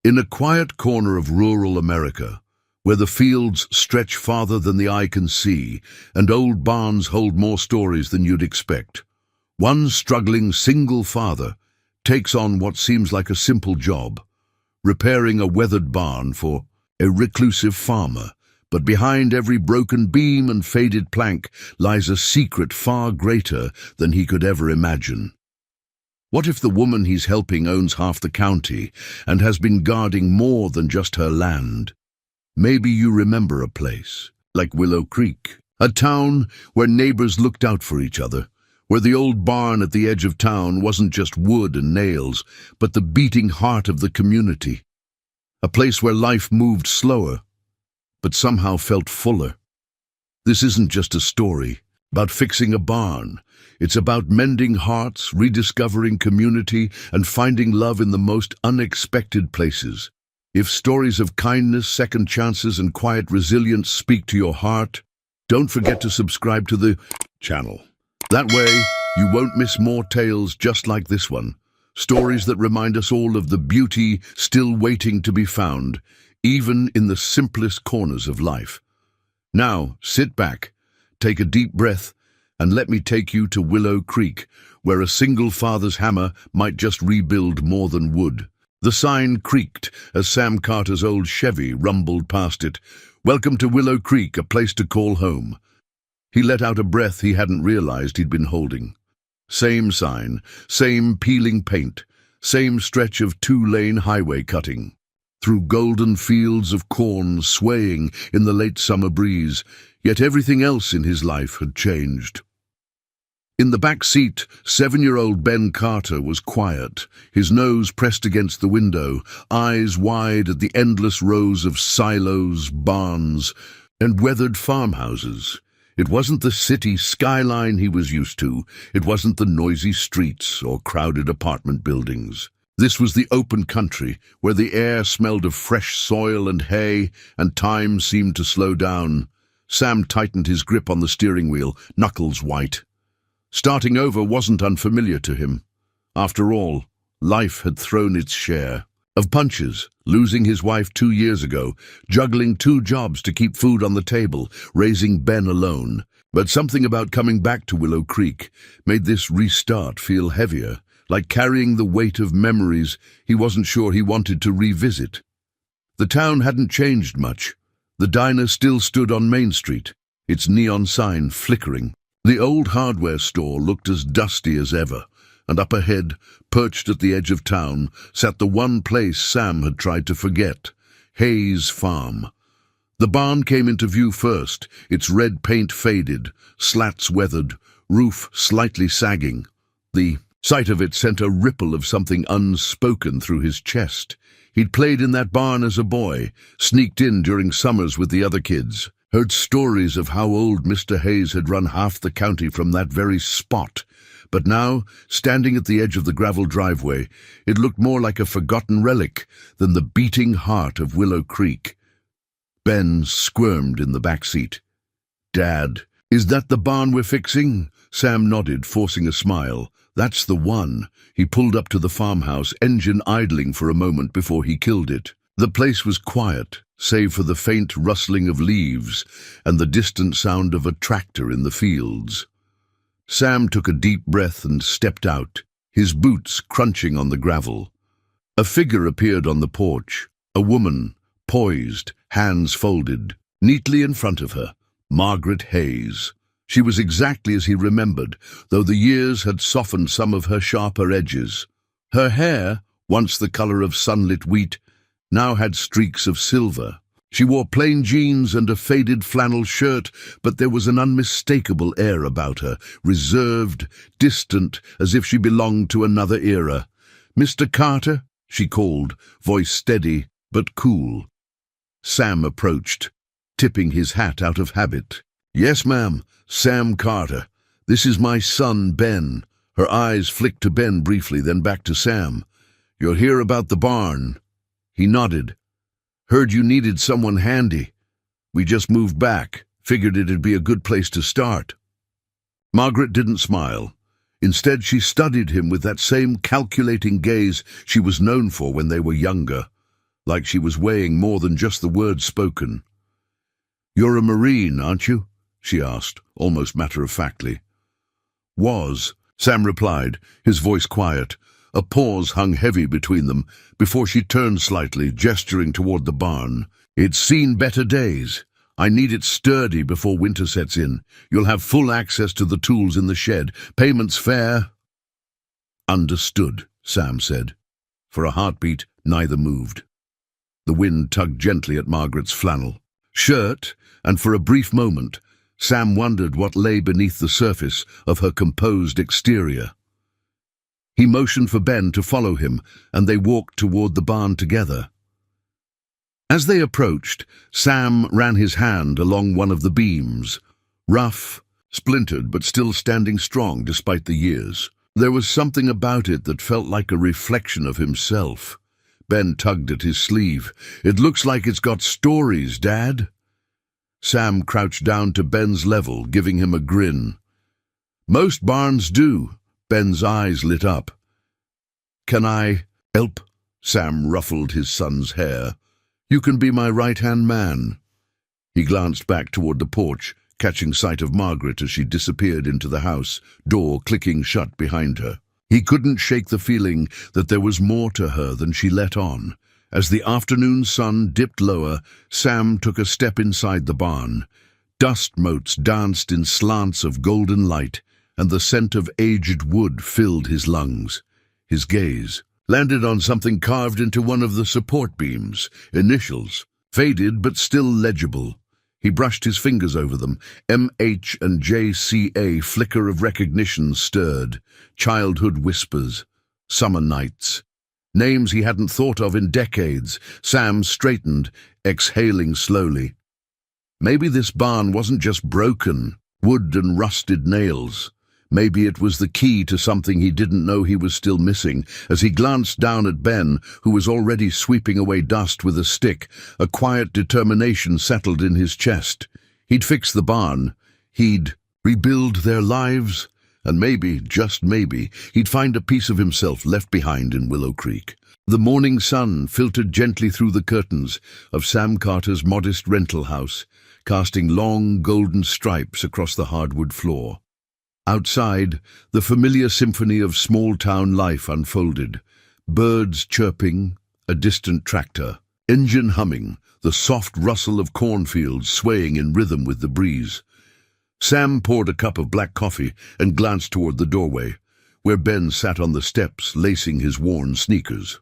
In a quiet corner of rural America, where the fields stretch farther than the eye can see, and old barns hold more stories than you'd expect, one struggling single father takes on what seems like a simple job, repairing a weathered barn for a reclusive farmer. But behind every broken beam and faded plank lies a secret far greater than he could ever imagine. What if the woman he's helping owns half the county and has been guarding more than just her land? Maybe you remember a place like Willow Creek, a town where neighbors looked out for each other, where the old barn at the edge of town wasn't just wood and nails, but the beating heart of the community. A place where life moved slower, but somehow felt fuller. This isn't just a story about fixing a barn. It's about mending hearts, rediscovering community, and finding love in the most unexpected places. If stories of kindness, second chances, and quiet resilience speak to your heart, don't forget to subscribe to the channel. That way, you won't miss more tales just like this one. Stories that remind us all of the beauty still waiting to be found, even in the simplest corners of life. Now, sit back, take a deep breath, and let me take you to Willow Creek, where a single father's hammer might just rebuild more than wood. The sign creaked as Sam Carter's old Chevy rumbled past it. "Welcome to Willow Creek, a place to call home." He let out a breath he hadn't realized he'd been holding. Same sign, same peeling paint, same stretch of two-lane highway cutting through golden fields of corn swaying in the late summer breeze, yet everything else in his life had changed. In the back seat, 7-year-old Ben Carter was quiet, his nose pressed against the window, eyes wide at the endless rows of silos, barns, and weathered farmhouses. It wasn't the city skyline he was used to. It wasn't the noisy streets or crowded apartment buildings. This was the open country, where the air smelled of fresh soil and hay, and time seemed to slow down. Sam tightened his grip on the steering wheel, knuckles white. Starting over wasn't unfamiliar to him. After all, life had thrown its share of punches, losing his wife 2 years ago, juggling 2 jobs to keep food on the table, raising Ben alone. But something about coming back to Willow Creek made this restart feel heavier, like carrying the weight of memories he wasn't sure he wanted to revisit. The town hadn't changed much. The diner still stood on Main Street, its neon sign flickering. The old hardware store looked as dusty as ever, and up ahead, perched at the edge of town, sat the one place Sam had tried to forget, Hayes Farm. The barn came into view first, its red paint faded, slats weathered, roof slightly sagging. The sight of it sent a ripple of something unspoken through his chest. He'd played in that barn as a boy, sneaked in during summers with the other kids, heard stories of how old Mr. Hayes had run half the county from that very spot. But now, standing at the edge of the gravel driveway, it looked more like a forgotten relic than the beating heart of Willow Creek. Ben squirmed in the back seat. "Dad, is that the barn we're fixing?" Sam nodded, forcing a smile. "That's the one." He pulled up to the farmhouse, engine idling for a moment before he killed it. The place was quiet, save for the faint rustling of leaves and the distant sound of a tractor in the fields. Sam took a deep breath and stepped out, his boots crunching on the gravel. A figure appeared on the porch, a woman, poised, hands folded, neatly in front of her, Margaret Hayes. She was exactly as he remembered, though the years had softened some of her sharper edges. Her hair, once the color of sunlit wheat, now had streaks of silver. She wore plain jeans and a faded flannel shirt, but there was an unmistakable air about her, reserved, distant, as if she belonged to another era. "Mr. Carter?" she called, voice steady but cool. Sam approached, tipping his hat out of habit. "Yes, ma'am, Sam Carter. This is my son, Ben." Her eyes flicked to Ben briefly, then back to Sam. "You're here about the barn." He nodded. "Heard you needed someone handy. We just moved back. Figured it'd be a good place to start." Margaret didn't smile. Instead, she studied him with that same calculating gaze she was known for when they were younger. like she was weighing more than just the words spoken. "You're a Marine, aren't you?" she asked, almost matter-of-factly. "Was," Sam replied, his voice quiet. A pause hung heavy between them before she turned slightly, gesturing toward the barn. "It's seen better days. I need it sturdy before winter sets in. You'll have full access to the tools in the shed. Payment's fair." "Understood," Sam said. For a heartbeat, neither moved. The wind tugged gently at Margaret's flannel shirt, and for a brief moment, Sam wondered what lay beneath the surface of her composed exterior. He motioned for Ben to follow him, and they walked toward the barn together. As they approached, Sam ran his hand along one of the beams, rough, splintered, but still standing strong despite the years. There was something about it that felt like a reflection of himself. Ben tugged at his sleeve. "It looks like it's got stories, Dad." Sam crouched down to Ben's level, giving him a grin. "Most barns do." Ben's eyes lit up. "Can I help?" Sam ruffled his son's hair. "You can be my right-hand man." He glanced back toward the porch, catching sight of Margaret as she disappeared into the house, door clicking shut behind her. He couldn't shake the feeling that there was more to her than she let on. As the afternoon sun dipped lower, Sam took a step inside the barn. Dust motes danced in slants of golden light, and the scent of aged wood filled his lungs. His gaze landed on something carved into one of the support beams, initials, faded but still legible. He brushed his fingers over them. MH and JCA, flicker of recognition stirred. Childhood whispers. Summer nights. Names he hadn't thought of in decades. Sam straightened, exhaling slowly. Maybe this barn wasn't just broken, wood and rusted nails. Maybe it was the key to something he didn't know he was still missing. As he glanced down at Ben, who was already sweeping away dust with a stick, a quiet determination settled in his chest. He'd fix the barn. He'd rebuild their lives. And maybe, just maybe, he'd find a piece of himself left behind in Willow Creek. The morning sun filtered gently through the curtains of Sam Carter's modest rental house, casting long golden stripes across the hardwood floor. Outside, the familiar symphony of small-town life unfolded. Birds chirping, a distant tractor, engine humming, the soft rustle of cornfields swaying in rhythm with the breeze. Sam poured a cup of black coffee and glanced toward the doorway, where Ben sat on the steps, lacing his worn sneakers.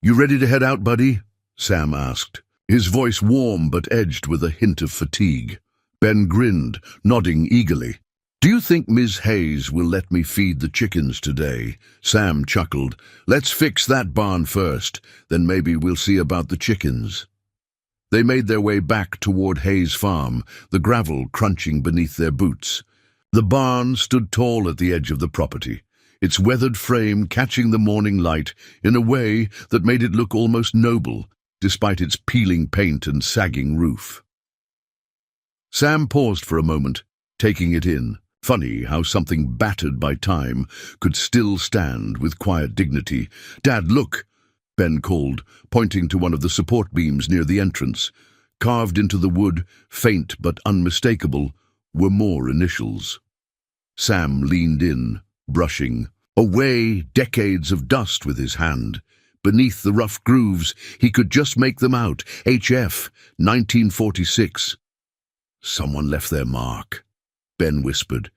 "You ready to head out, buddy?" Sam asked, his voice warm but edged with a hint of fatigue. Ben grinned, nodding eagerly. "Do you think Ms. Hayes will let me feed the chickens today?" Sam chuckled. "Let's fix that barn first, then maybe we'll see about the chickens." They made their way back toward Hayes' farm, the gravel crunching beneath their boots. The barn stood tall at the edge of the property, its weathered frame catching the morning light in a way that made it look almost noble, despite its peeling paint and sagging roof. Sam paused for a moment, taking it in. Funny how something battered by time could still stand with quiet dignity. "Dad, look!" Ben called, pointing to one of the support beams near the entrance. Carved into the wood, faint but unmistakable, were more initials. Sam leaned in, brushing away decades of dust with his hand. Beneath the rough grooves, he could just make them out. HF, 1946. "Someone left their mark," Ben whispered,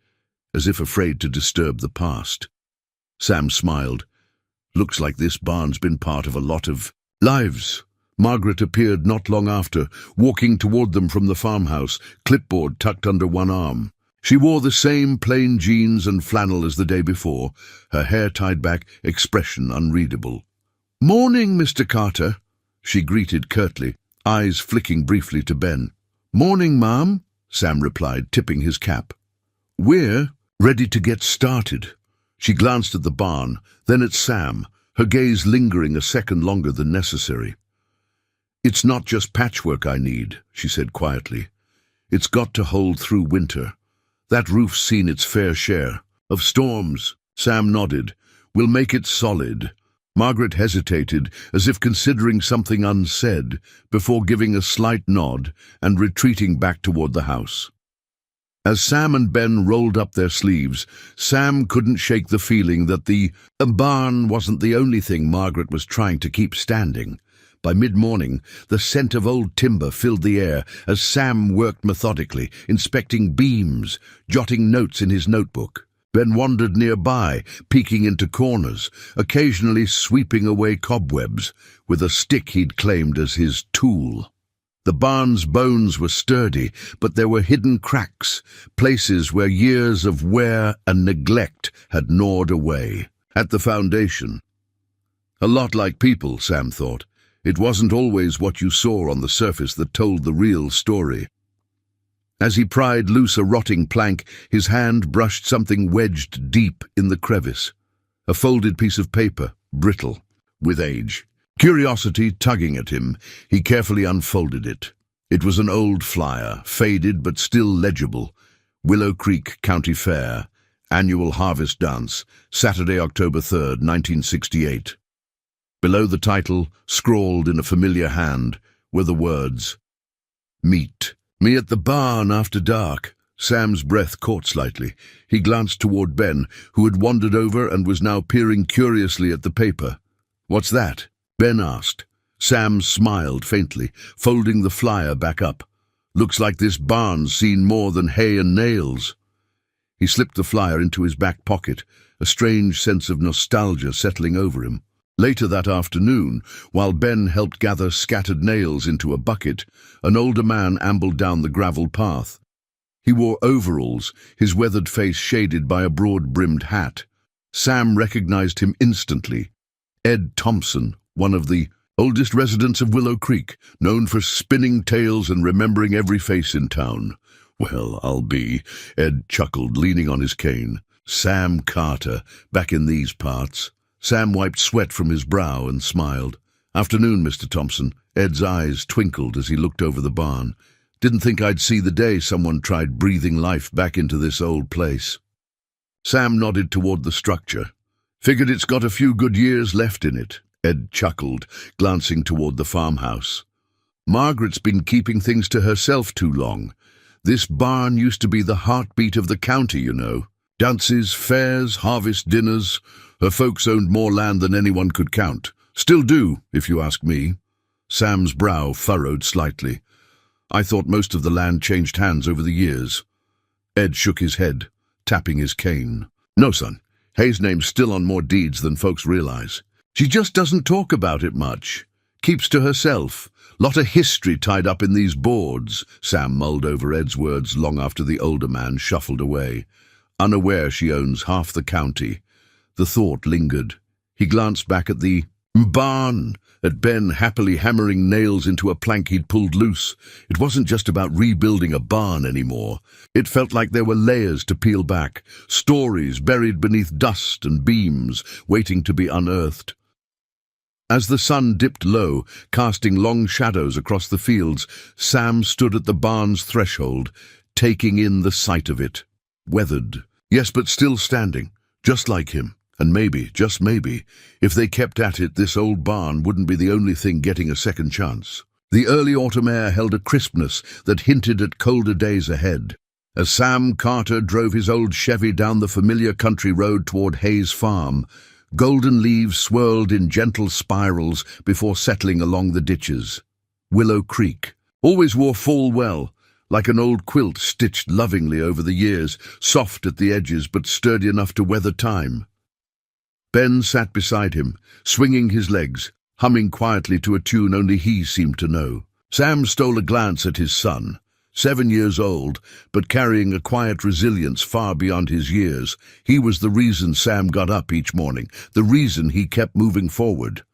as if afraid to disturb the past. Sam smiled. "Looks like this barn's been part of a lot of lives." Margaret appeared not long after, walking toward them from the farmhouse, clipboard tucked under one arm. She wore the same plain jeans and flannel as the day before, her hair tied back, expression unreadable. "Morning, Mr. Carter," she greeted curtly, eyes flicking briefly to Ben. "Morning, Ma'am," Sam replied, tipping his cap. "We're ready to get started." She glanced at the barn, then at Sam, her gaze lingering a second longer than necessary. "It's not just patchwork I need," she said quietly. "It's got to hold through winter. That roof's seen its fair share of storms." Sam nodded. "We'll make it solid." Margaret hesitated, as if considering something unsaid, before giving a slight nod and retreating back toward the house. As Sam and Ben rolled up their sleeves, Sam couldn't shake the feeling that the barn wasn't the only thing Margaret was trying to keep standing. By mid-morning, the scent of old timber filled the air as Sam worked methodically, inspecting beams, jotting notes in his notebook. Ben wandered nearby, peeking into corners, occasionally sweeping away cobwebs, with a stick he'd claimed as his tool. The barn's bones were sturdy, but there were hidden cracks, places where years of wear and neglect had gnawed away. At the foundation. A lot like people, Sam thought. It wasn't always what you saw on the surface that told the real story. As he pried loose a rotting plank, his hand brushed something wedged deep in the crevice. A folded piece of paper, brittle, with age. Curiosity tugging at him, he carefully unfolded it. It was an old flyer, faded but still legible. Willow Creek County Fair, Annual Harvest Dance, Saturday, October 3rd, 1968. Below the title, scrawled in a familiar hand, were the words, "Meet me at the barn after dark." Sam's breath caught slightly. He glanced toward Ben, who had wandered over and was now peering curiously at the paper. "What's that?" Ben asked. Sam smiled faintly, folding the flyer back up. "Looks like this barn's seen more than hay and nails." He slipped the flyer into his back pocket, a strange sense of nostalgia settling over him. Later that afternoon, while Ben helped gather scattered nails into a bucket, an older man ambled down the gravel path. He wore overalls, his weathered face shaded by a broad-brimmed hat. Sam recognized him instantly. Ed Thompson, one of the oldest residents of Willow Creek, known for spinning tales and remembering every face in town. "Well, I'll be," Ed chuckled, leaning on his cane. "Sam Carter, back in these parts." Sam wiped sweat from his brow and smiled. "Afternoon, Mr. Thompson." Ed's eyes twinkled as he looked over the barn. "Didn't think I'd see the day someone tried breathing life back into this old place." Sam nodded toward the structure. "Figured it's got a few good years left in it." Ed chuckled, glancing toward the farmhouse. "Margaret's been keeping things to herself too long. This barn used to be the heartbeat of the county, you know. Dances, fairs, harvest dinners. Her folks owned more land than anyone could count. Still do, if you ask me." Sam's brow furrowed slightly. "I thought most of the land changed hands over the years." Ed shook his head, tapping his cane. "No, son. Hay's name's still on more deeds than folks realize. She just doesn't talk about it much. Keeps to herself. Lot of history tied up in these boards." Sam mulled over Ed's words long after the older man shuffled away. "Unaware she owns half the county." The thought lingered. He glanced back at the barn, at Ben happily hammering nails into a plank he'd pulled loose. It wasn't just about rebuilding a barn anymore. It felt like there were layers to peel back, stories buried beneath dust and beams, waiting to be unearthed. As the sun dipped low, casting long shadows across the fields, Sam stood at the barn's threshold, taking in the sight of it. Weathered, yes, but still standing, just like him. And maybe, just maybe, if they kept at it, this old barn wouldn't be the only thing getting a second chance. The early autumn air held a crispness that hinted at colder days ahead. As Sam Carter drove his old Chevy down the familiar country road toward Hayes Farm, golden leaves swirled in gentle spirals before settling along the ditches. Willow Creek always wore fall well, like an old quilt stitched lovingly over the years, soft at the edges but sturdy enough to weather time. Ben sat beside him, swinging his legs, humming quietly to a tune only he seemed to know. Sam stole a glance at his son, 7 years old, but carrying a quiet resilience far beyond his years. He was the reason Sam got up each morning, the reason he kept moving forward.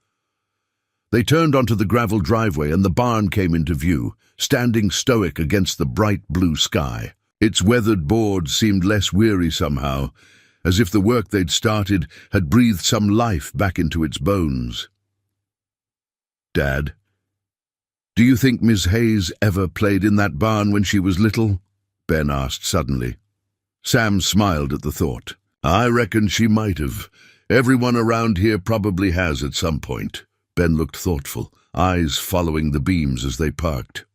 They turned onto the gravel driveway and the barn came into view, standing stoic against the bright blue sky. Its weathered boards seemed less weary somehow, as if the work they'd started had breathed some life back into its bones. "Dad, do you think Miss Hayes ever played in that barn when she was little?" Ben asked suddenly. Sam smiled at the thought. "I reckon she might have. Everyone around here probably has at some point. Ben looked thoughtful, eyes following the beams as they parked.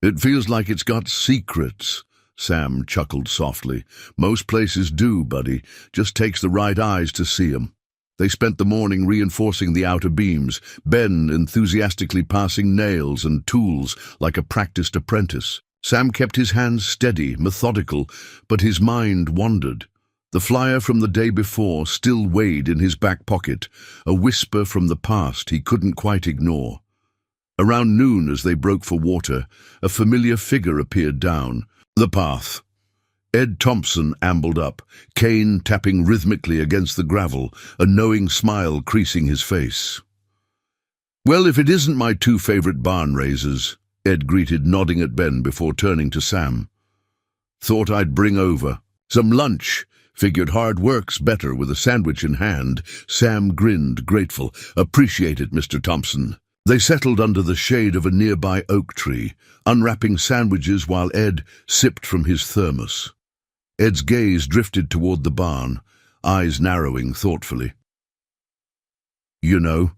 It feels like it's got secrets. Sam chuckled softly. Most places do, buddy. Just takes the right eyes to see 'em. They spent the morning reinforcing the outer beams, Ben enthusiastically passing nails and tools like a practiced apprentice. Sam kept his hands steady, methodical, but his mind wandered. The flyer from the day before still weighed in his back pocket, a whisper from the past he couldn't quite ignore. Around noon, as they broke for water, a familiar figure appeared down the path. Ed Thompson ambled up, cane tapping rhythmically against the gravel, a knowing smile creasing his face. "Well, if it isn't my two favorite barn raisers," Ed greeted, nodding at Ben before turning to Sam. "Thought I'd bring over some lunch. Figured hard work's better with a sandwich in hand." Sam grinned, grateful. "Appreciate it, Mr. Thompson." They settled under the shade of a nearby oak tree, unwrapping sandwiches while Ed sipped from his thermos. Ed's gaze drifted toward the barn, eyes narrowing thoughtfully. "You know,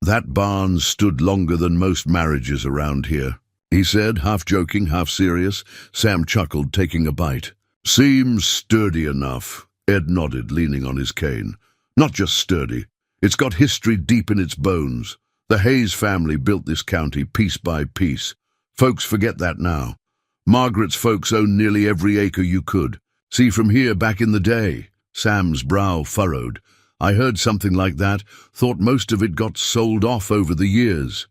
that barn stood longer than most marriages around here," he said, half joking, half serious. Sam chuckled, taking a bite. "Seems sturdy enough." Ed nodded, leaning on his cane. "Not just sturdy. It's got history deep in its bones. The Hayes family built this county piece by piece. Folks forget that now. Margaret's folks owned nearly every acre you could. See from here back in the day." Sam's brow furrowed. "I heard something like that. Thought most of it got sold off over the years."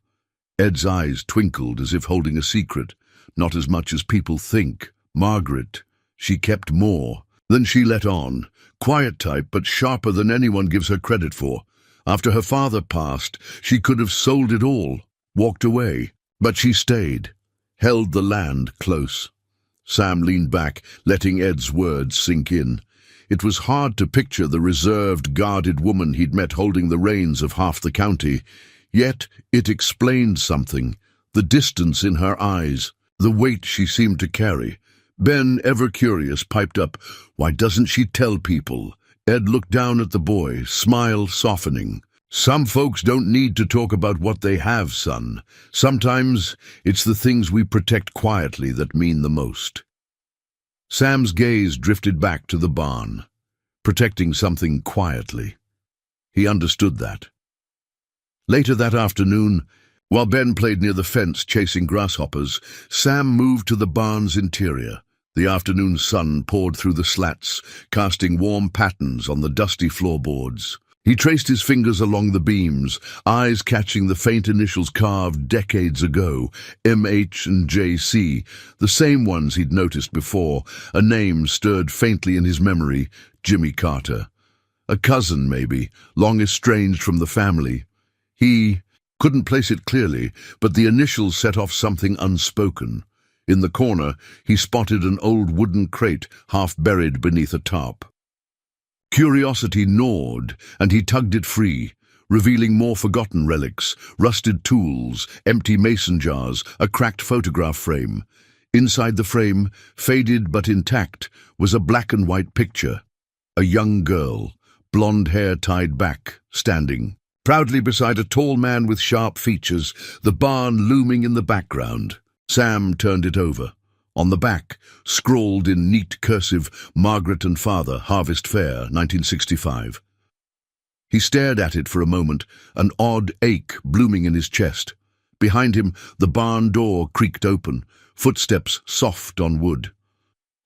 Ed's eyes twinkled as if holding a secret. "Not as much as people think. Margaret, she kept more. Then she let on. Quiet type, but sharper than anyone gives her credit for. After her father passed, she could have sold it all, walked away. But she stayed, held the land close." Sam leaned back, letting Ed's words sink in. It was hard to picture the reserved, guarded woman he'd met holding the reins of half the county. Yet it explained something. The distance in her eyes, the weight she seemed to carry. Ben, ever curious, piped up, "Why doesn't she tell people?" Ed looked down at the boy, smile softening. "Some folks don't need to talk about what they have, son. Sometimes it's the things we protect quietly that mean the most." Sam's gaze drifted back to the barn. Protecting something quietly. He understood that. Later that afternoon, while Ben played near the fence chasing grasshoppers, Sam moved to the barn's interior. The afternoon sun poured through the slats, casting warm patterns on the dusty floorboards. He traced his fingers along the beams, eyes catching the faint initials carved decades ago, MH and JC, the same ones he'd noticed before. A name stirred faintly in his memory, Jimmy Carter. A cousin, maybe, long estranged from the family. He couldn't place it clearly, but the initials set off something unspoken. In the corner, he spotted an old wooden crate half buried beneath a tarp. Curiosity gnawed, and he tugged it free, revealing more forgotten relics, rusted tools, empty mason jars, a cracked photograph frame. Inside the frame, faded but intact, was a black and white picture. A young girl, blonde hair tied back, standing proudly beside a tall man with sharp features, the barn looming in the background. Sam turned it over. On the back, scrawled in neat cursive, "Margaret and Father, Harvest Fair, 1965. He stared at it for a moment, an odd ache blooming in his chest. Behind him, the barn door creaked open, footsteps soft on wood.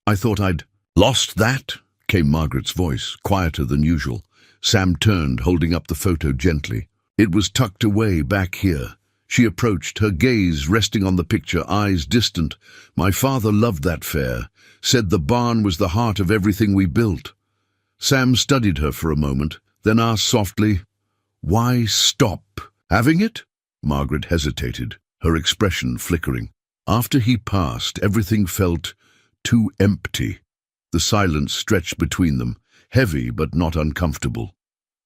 "I thought I'd lost that," came Margaret's voice, quieter than usual. Sam turned, holding up the photo gently. It was tucked away back here. She approached, her gaze resting on the picture, eyes distant. "My father loved that fair, said the barn was the heart of everything we built." Sam studied her for a moment, then asked softly, "Why stop having it?" Margaret hesitated, her expression flickering. After he passed, everything felt too empty. The silence stretched between them, heavy but not uncomfortable.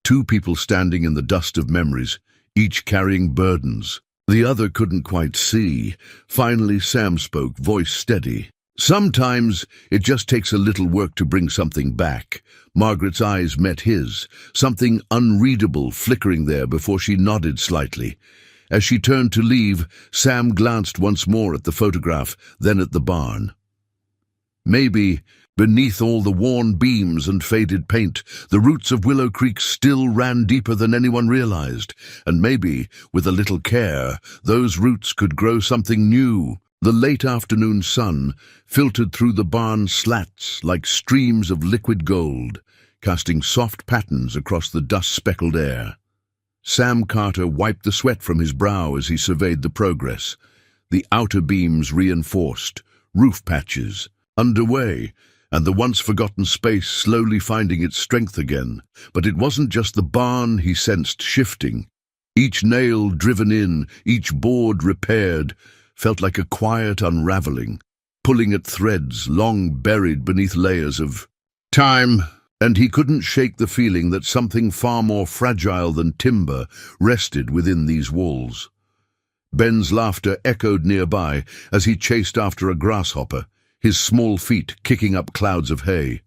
Two people standing in the dust of memories, each carrying burdens. The other couldn't quite see. Finally Sam spoke, voice steady. Sometimes it just takes a little work to bring something back. Margaret's eyes met his, something unreadable flickering there before she nodded slightly. As she turned to leave, Sam glanced once more at the photograph, then at the barn. Maybe, beneath all the worn beams and faded paint, the roots of Willow Creek still ran deeper than anyone realized, and maybe, with a little care, those roots could grow something new. The late afternoon sun filtered through the barn slats like streams of liquid gold, casting soft patterns across the dust-speckled air. Sam Carter wiped the sweat from his brow as he surveyed the progress. The outer beams reinforced, roof patches underway, and the once-forgotten space slowly finding its strength again. But it wasn't just the barn he sensed shifting. Each nail driven in, each board repaired, felt like a quiet unraveling, pulling at threads long buried beneath layers of time. And he couldn't shake the feeling that something far more fragile than timber rested within these walls. Ben's laughter echoed nearby as he chased after a grasshopper, his small feet kicking up clouds of hay.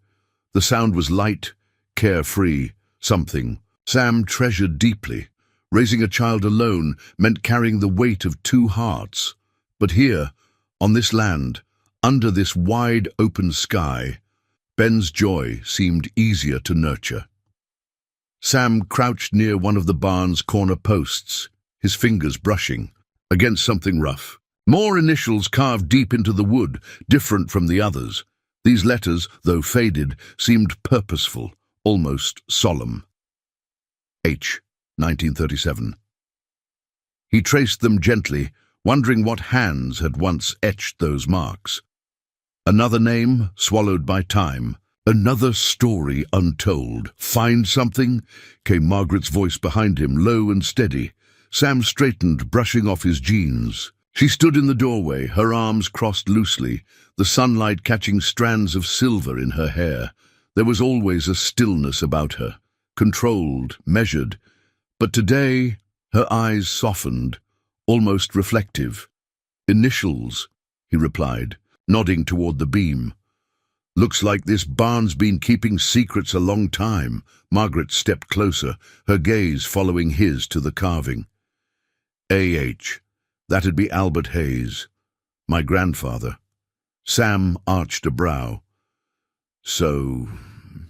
The sound was light, carefree, something Sam treasured deeply. Raising a child alone meant carrying the weight of two hearts. But here, on this land, under this wide open sky, Ben's joy seemed easier to nurture. Sam crouched near one of the barn's corner posts, his fingers brushing against something rough. More initials carved deep into the wood, different from the others. These letters, though faded, seemed purposeful, almost solemn. H, 1937. He traced them gently, wondering what hands had once etched those marks. Another name swallowed by time, another story untold. "Find something?" came Margaret's voice behind him, low and steady. Sam straightened, brushing off his jeans. She stood in the doorway, her arms crossed loosely, the sunlight catching strands of silver in her hair. There was always a stillness about her, controlled, measured. But today, her eyes softened, almost reflective. "Initials," he replied, nodding toward the beam. "Looks like this barn's been keeping secrets a long time." Margaret stepped closer, her gaze following his to the carving. "A.H. That'd be Albert Hayes, my grandfather." Sam arched a brow. "So,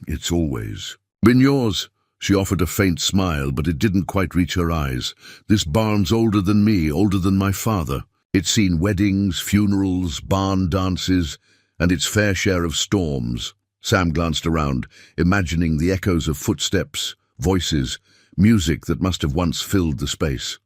it's always been yours." She offered a faint smile, but it didn't quite reach her eyes. "This barn's older than me, older than my father. It's seen weddings, funerals, barn dances, and its fair share of storms." Sam glanced around, imagining the echoes of footsteps, voices, music that must have once filled the space.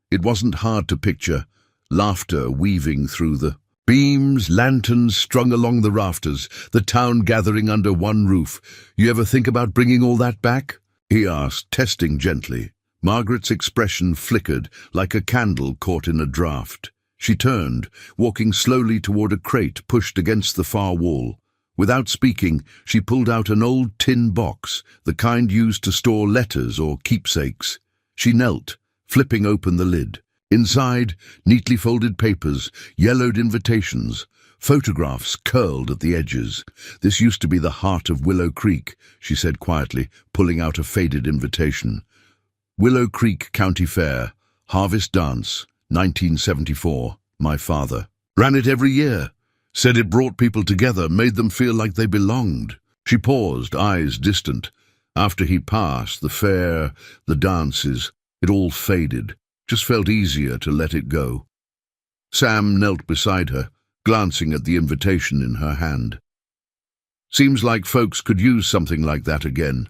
It wasn't hard to picture, laughter weaving through the beams, lanterns strung along the rafters, the town gathering under one roof. "You ever think about bringing all that back?" he asked, testing gently. Margaret's expression flickered like a candle caught in a draught. She turned, walking slowly toward a crate pushed against the far wall. Without speaking, she pulled out an old tin box, the kind used to store letters or keepsakes. She knelt, flipping open the lid. Inside, neatly folded papers, yellowed invitations, photographs curled at the edges. "This used to be the heart of Willow Creek," she said quietly, pulling out a faded invitation. "Willow Creek County Fair, Harvest Dance, 1974. My father ran it every year. Said it brought people together, made them feel like they belonged." She paused, eyes distant. After he passed, the fair, the dances, it all faded. Just felt easier to let it go. Sam knelt beside her, glancing at the invitation in her hand. "Seems like folks could use something like that again."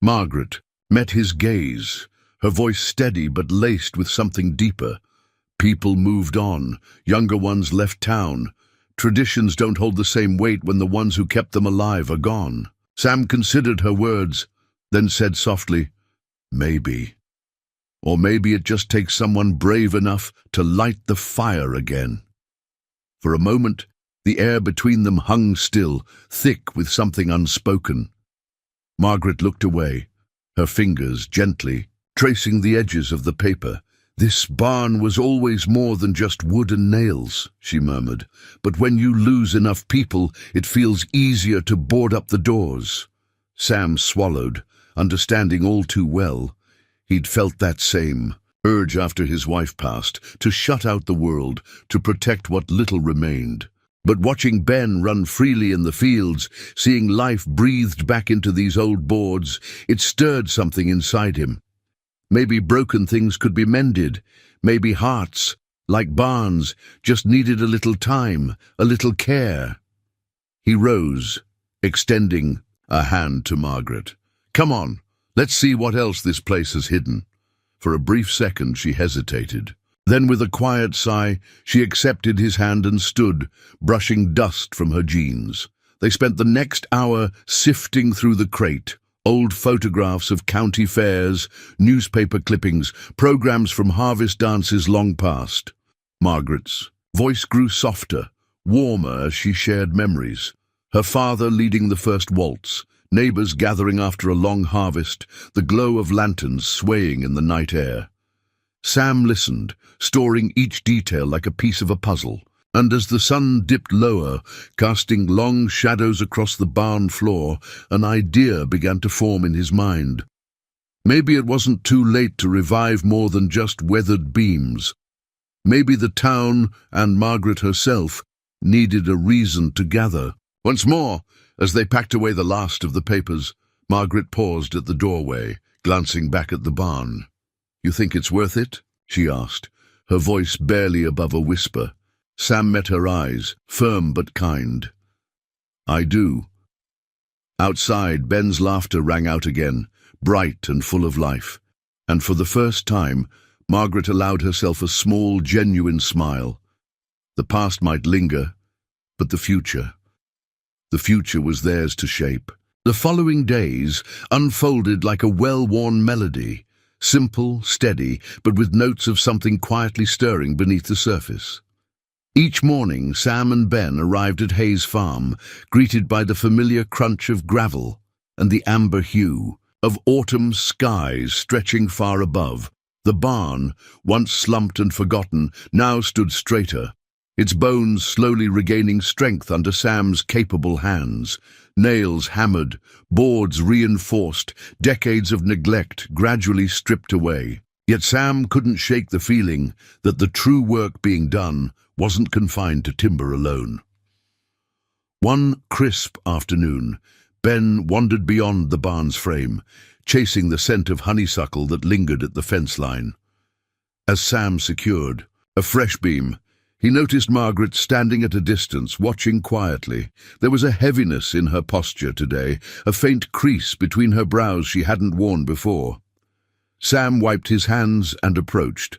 Margaret met his gaze, her voice steady but laced with something deeper. "People moved on, younger ones left town. Traditions don't hold the same weight when the ones who kept them alive are gone." Sam considered her words, then said softly, "Maybe. Or maybe it just takes someone brave enough to light the fire again." For a moment, the air between them hung still, thick with something unspoken. Margaret looked away, her fingers gently tracing the edges of the paper. "This barn was always more than just wood and nails," she murmured. "But when you lose enough people, it feels easier to board up the doors." Sam swallowed, understanding all too well. He'd felt that same urge after his wife passed, to shut out the world, to protect what little remained. But watching Ben run freely in the fields, seeing life breathed back into these old boards, it stirred something inside him. Maybe broken things could be mended. Maybe hearts, like barns, just needed a little time, a little care. He rose, extending a hand to Margaret. "Come on, let's see what else this place has hidden." For a brief second she hesitated. Then with a quiet sigh, she accepted his hand and stood, brushing dust from her jeans. They spent the next hour sifting through the crate. Old photographs of county fairs, newspaper clippings, programs from harvest dances long past. Margaret's voice grew softer, warmer as she shared memories. Her father leading the first waltz, neighbors gathering after a long harvest, the glow of lanterns swaying in the night air. Sam listened, storing each detail like a piece of a puzzle. And as the sun dipped lower, casting long shadows across the barn floor, an idea began to form in his mind. Maybe it wasn't too late to revive more than just weathered beams. Maybe the town, and Margaret herself, needed a reason to gather. Once more, as they packed away the last of the papers, Margaret paused at the doorway, glancing back at the barn. "You think it's worth it?" she asked, her voice barely above a whisper. Sam met her eyes, firm but kind. "I do." Outside, Ben's laughter rang out again, bright and full of life. And for the first time, Margaret allowed herself a small, genuine smile. The past might linger, but the future was theirs to shape. The following days unfolded like a well-worn melody, simple, steady, but with notes of something quietly stirring beneath the surface. Each morning, Sam and Ben arrived at Hayes Farm, greeted by the familiar crunch of gravel and the amber hue of autumn skies stretching far above. The barn, once slumped and forgotten, now stood straighter, its bones slowly regaining strength under Sam's capable hands. Nails hammered, boards reinforced, decades of neglect gradually stripped away. Yet Sam couldn't shake the feeling that the true work being done wasn't confined to timber alone. One crisp afternoon, Ben wandered beyond the barn's frame, chasing the scent of honeysuckle that lingered at the fence line. As Sam secured a fresh beam, he noticed Margaret standing at a distance, watching quietly. There was a heaviness in her posture today, a faint crease between her brows she hadn't worn before. Sam wiped his hands and approached.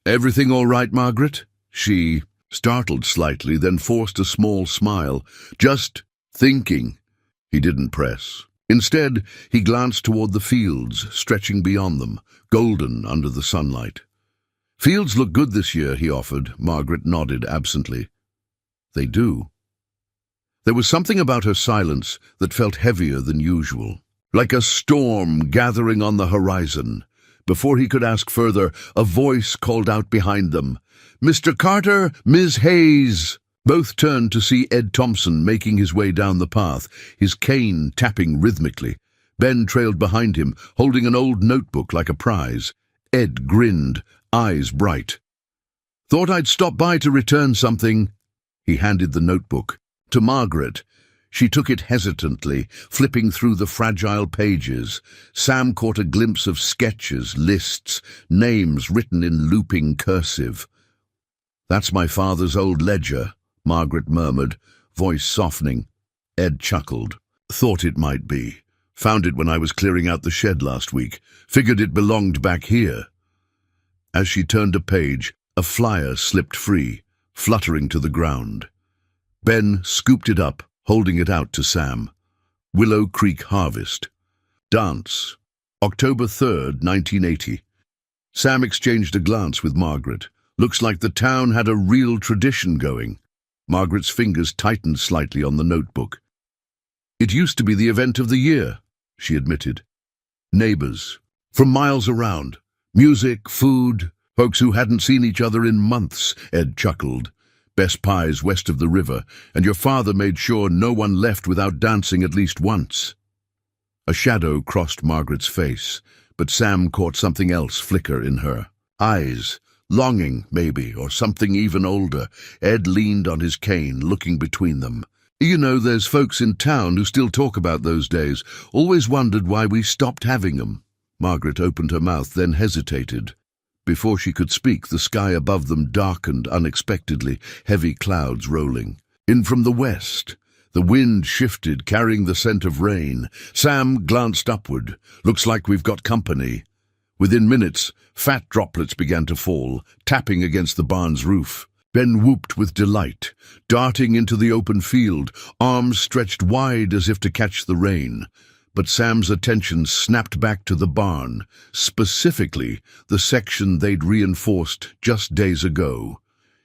"Everything all right, Margaret?" She startled slightly, then forced a small smile. "Just thinking." He didn't press. Instead, he glanced toward the fields, stretching beyond them, golden under the sunlight. "Fields look good this year," he offered. Margaret nodded absently. "They do." There was something about her silence that felt heavier than usual, like a storm gathering on the horizon. Before he could ask further, a voice called out behind them, "Mr. Carter, Ms. Hayes!" Both turned to see Ed Thompson making his way down the path, his cane tapping rhythmically. Ben trailed behind him, holding an old notebook like a prize. Ed grinned, eyes bright. "Thought I'd stop by to return something." He handed the notebook to Margaret. She took it hesitantly, flipping through the fragile pages. Sam caught a glimpse of sketches, lists, names written in looping cursive. "That's my father's old ledger," Margaret murmured, voice softening. Ed chuckled. "Thought it might be. Found it when I was clearing out the shed last week. Figured it belonged back here." As she turned a page, a flyer slipped free, fluttering to the ground. Ben scooped it up, holding it out to Sam. Willow Creek Harvest. Dance. October 3rd, 1980. Sam exchanged a glance with Margaret. "Looks like the town had a real tradition going." Margaret's fingers tightened slightly on the notebook. "It used to be the event of the year," she admitted. "Neighbors. From miles around. Music, food, Folks who hadn't seen each other in months, Ed chuckled. Best pies west of the river, and your father made sure no one left without dancing at least once. A shadow crossed Margaret's face, but Sam caught something else flicker in her. Eyes. Longing, maybe, or something even older. Ed leaned on his cane, looking between them. You know, there's folks in town who still talk about those days. Always wondered why we stopped having them. Margaret opened her mouth, then hesitated. Before she could speak, the sky above them darkened unexpectedly, heavy clouds rolling. In from the west. The wind shifted, carrying the scent of rain. Sam glanced upward. Looks like we've got company. Within minutes, fat droplets began to fall, tapping against the barn's roof. Ben whooped with delight, darting into the open field, arms stretched wide as if to catch the rain. But Sam's attention snapped back to the barn, specifically the section they'd reinforced just days ago.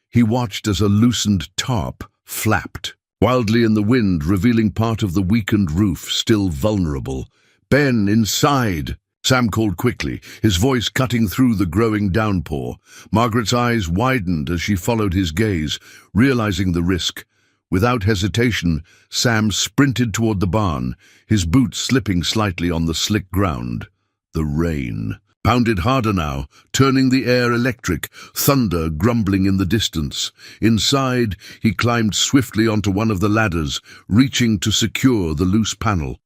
He watched as a loosened tarp flapped, wildly in the wind, revealing part of the weakened roof, still vulnerable. "Ben, inside!" Sam called quickly, his voice cutting through the growing downpour. Margaret's eyes widened as she followed his gaze, realizing the risk. Without hesitation, Sam sprinted toward the barn, his boots slipping slightly on the slick ground. The rain pounded harder now, turning the air electric, thunder grumbling in the distance. Inside, he climbed swiftly onto one of the ladders, reaching to secure the loose panel.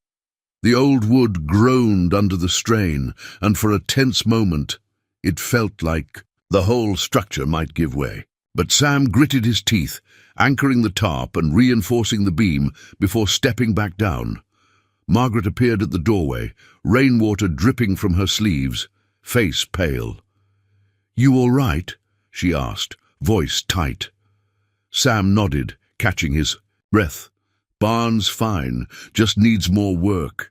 The old wood groaned under the strain, and for a tense moment, it felt like the whole structure might give way. But Sam gritted his teeth, anchoring the tarp and reinforcing the beam before stepping back down. Margaret appeared at the doorway, rainwater dripping from her sleeves, face pale. "You all right?" she asked, voice tight. Sam nodded, catching his breath. "Barn's fine, just needs more work."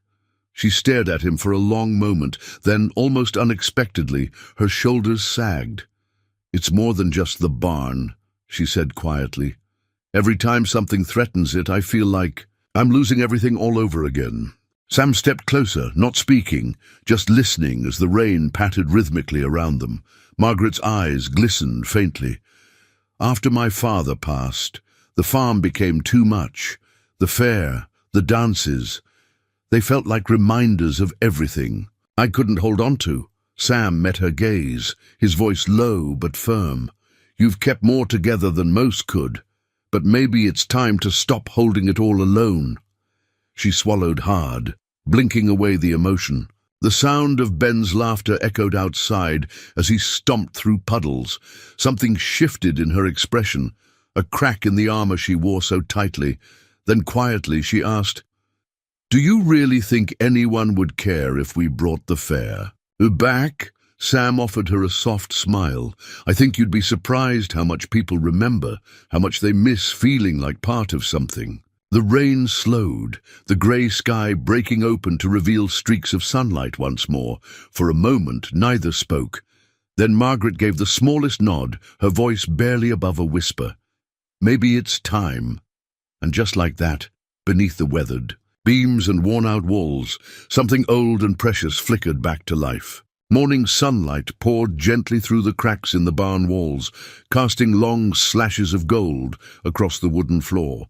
She stared at him for a long moment, then, almost unexpectedly, her shoulders sagged. "It's more than just the barn," she said quietly. "Every time something threatens it, I feel like I'm losing everything all over again." Sam stepped closer, not speaking, just listening as the rain pattered rhythmically around them. Margaret's eyes glistened faintly. "After my father passed, the farm became too much. The fair, the dances, they felt like reminders of everything I couldn't hold on to." Sam met her gaze, his voice low but firm. "You've kept more together than most could, but maybe it's time to stop holding it all alone." She swallowed hard, blinking away the emotion. The sound of Ben's laughter echoed outside as he stomped through puddles. Something shifted in her expression, a crack in the armor she wore so tightly. Then quietly she asked, "Do you really think anyone would care if we brought the fair back?" Sam offered her a soft smile. "I think you'd be surprised how much people remember, how much they miss feeling like part of something." The rain slowed, the grey sky breaking open to reveal streaks of sunlight once more. For a moment, neither spoke. Then Margaret gave the smallest nod, her voice barely above a whisper. "Maybe it's time." And just like that, beneath the weathered beams and worn-out walls, something old and precious flickered back to life. Morning sunlight poured gently through the cracks in the barn walls, casting long slashes of gold across the wooden floor.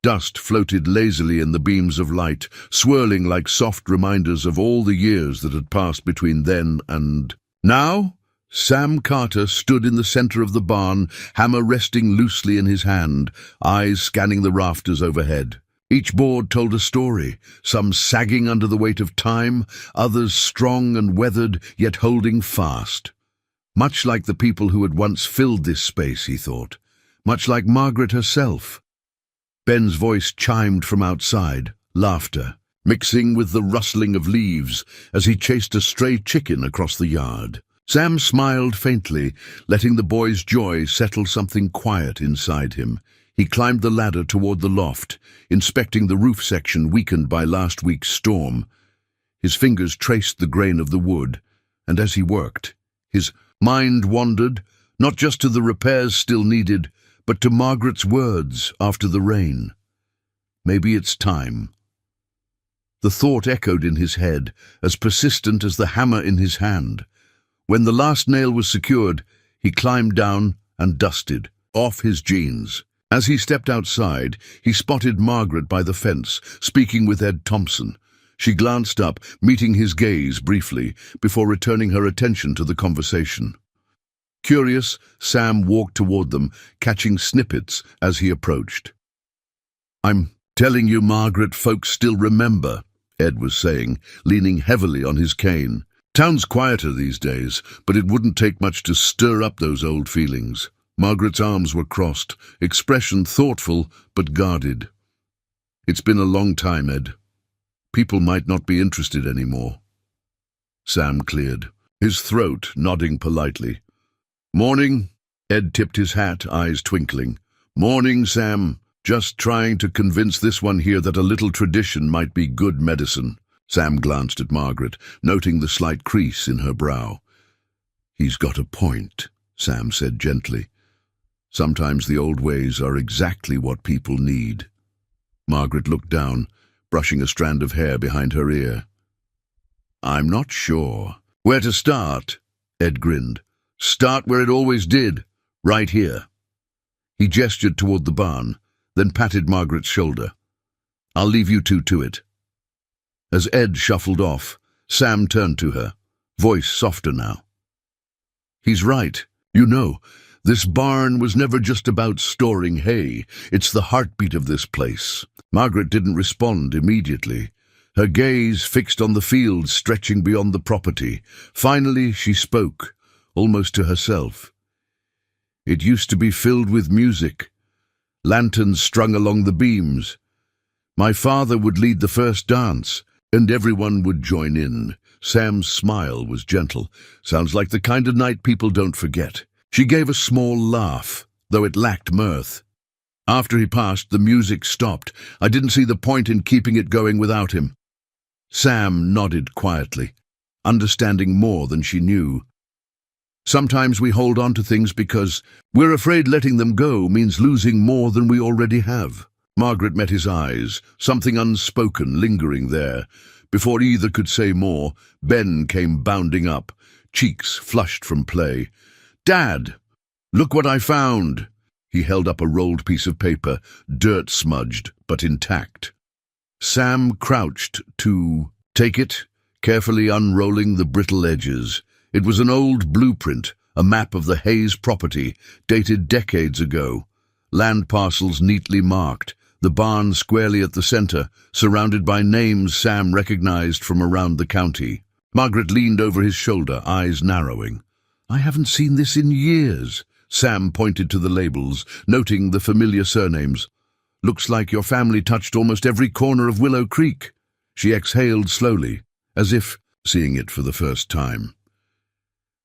Dust floated lazily in the beams of light, swirling like soft reminders of all the years that had passed between then and now. Sam Carter stood in the center of the barn, hammer resting loosely in his hand, eyes scanning the rafters overhead. Each board told a story, some sagging under the weight of time, others strong and weathered, yet holding fast. Much like the people who had once filled this space, he thought. Much like Margaret herself. Ben's voice chimed from outside, laughter, mixing with the rustling of leaves as he chased a stray chicken across the yard. Sam smiled faintly, letting the boy's joy settle something quiet inside him. He climbed the ladder toward the loft, inspecting the roof section weakened by last week's storm. His fingers traced the grain of the wood, and as he worked, his mind wandered, not just to the repairs still needed, but to Margaret's words after the rain. Maybe it's time. The thought echoed in his head, as persistent as the hammer in his hand. When the last nail was secured, he climbed down and dusted off his jeans. As he stepped outside, he spotted Margaret by the fence, speaking with Ed Thompson. She glanced up, meeting his gaze briefly, before returning her attention to the conversation. Curious, Sam walked toward them, catching snippets as he approached. "I'm telling you, Margaret, folks still remember," Ed was saying, leaning heavily on his cane. "Town's quieter these days, but it wouldn't take much to stir up those old feelings." Margaret's arms were crossed, expression thoughtful but guarded. "It's been a long time, Ed. People might not be interested anymore." Sam cleared, his throat nodding politely. "Morning." Ed tipped his hat, eyes twinkling. "Morning, Sam. Just trying to convince this one here that a little tradition might be good medicine." Sam glanced at Margaret, noting the slight crease in her brow. "He's got a point," Sam said gently. "Sometimes the old ways are exactly what people need." Margaret looked down, brushing a strand of hair behind her ear. "I'm not sure where to start," Ed grinned. "Start where it always did, right here." He gestured toward the barn, then patted Margaret's shoulder. "I'll leave you two to it." As Ed shuffled off, Sam turned to her, voice softer now. "He's right. You know, this barn was never just about storing hay. It's the heartbeat of this place." Margaret didn't respond immediately, her gaze fixed on the fields stretching beyond the property. Finally, she spoke, almost to herself. "It used to be filled with music, lanterns strung along the beams. My father would lead the first dance, and everyone would join in." Sam's smile was gentle. "Sounds like the kind of night people don't forget." She gave a small laugh, though it lacked mirth. "After he passed, the music stopped. I didn't see the point in keeping it going without him." Sam nodded quietly, understanding more than she knew. "Sometimes we hold on to things because we're afraid letting them go means losing more than we already have." Margaret met his eyes, something unspoken lingering there. Before either could say more, Ben came bounding up, cheeks flushed from play. "Dad, look what I found!" He held up a rolled piece of paper, dirt-smudged but intact. Sam crouched to take it, carefully unrolling the brittle edges. It was an old blueprint, a map of the Hayes property, dated decades ago. Land parcels neatly marked, the barn squarely at the center, surrounded by names Sam recognized from around the county. Margaret leaned over his shoulder, eyes narrowing. "I haven't seen this in years." Sam pointed to the labels, noting the familiar surnames. "Looks like your family touched almost every corner of Willow Creek." She exhaled slowly, as if seeing it for the first time.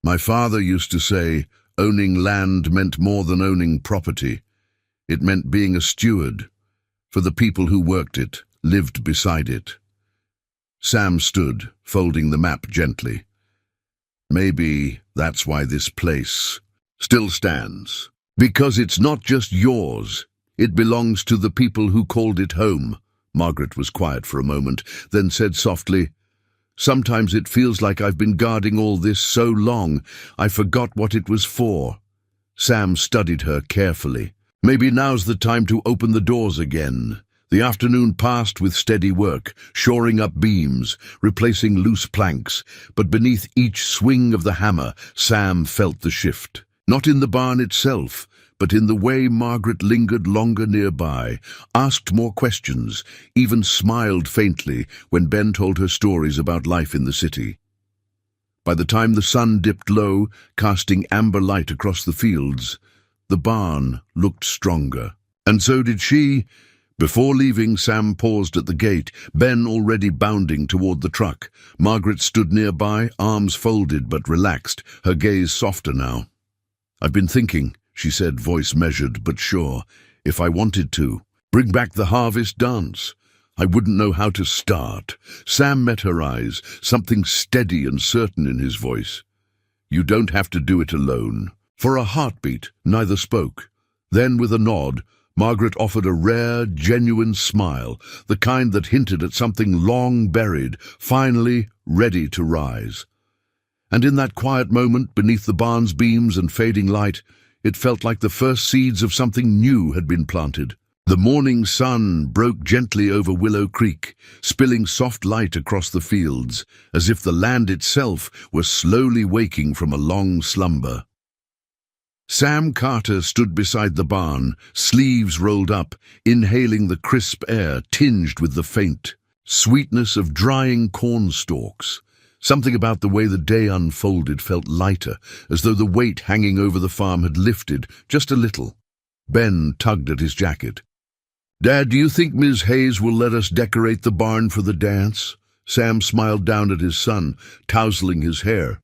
"My father used to say owning land meant more than owning property. It meant being a steward for the people who worked it, lived beside it." Sam stood, folding the map gently. "Maybe that's why this place still stands. Because it's not just yours. It belongs to the people who called it home." Margaret was quiet for a moment, then said softly, "Sometimes it feels like I've been guarding all this so long, I forgot what it was for." Sam studied her carefully. "Maybe now's the time to open the doors again." The afternoon passed with steady work, shoring up beams, replacing loose planks, but beneath each swing of the hammer, Sam felt the shift. Not in the barn itself, but in the way Margaret lingered longer nearby, asked more questions, even smiled faintly when Ben told her stories about life in the city. By the time the sun dipped low, casting amber light across the fields, the barn looked stronger. And so did she. Before leaving, Sam paused at the gate, Ben already bounding toward the truck. Margaret stood nearby, arms folded but relaxed, her gaze softer now. "I've been thinking," she said, voice measured but sure, "if I wanted to, bring back the harvest dance. I wouldn't know how to start." Sam met her eyes, something steady and certain in his voice. "You don't have to do it alone." For a heartbeat, neither spoke. Then, with a nod, Margaret offered a rare, genuine smile, the kind that hinted at something long buried, finally ready to rise. And in that quiet moment, beneath the barn's beams and fading light, it felt like the first seeds of something new had been planted. The morning sun broke gently over Willow Creek, spilling soft light across the fields, as if the land itself were slowly waking from a long slumber. Sam Carter stood beside the barn, sleeves rolled up, inhaling the crisp air tinged with the faint sweetness of drying corn stalks. Something about the way the day unfolded felt lighter, as though the weight hanging over the farm had lifted just a little. Ben tugged at his jacket. "Dad, do you think Ms. Hayes will let us decorate the barn for the dance?" Sam smiled down at his son, tousling his hair.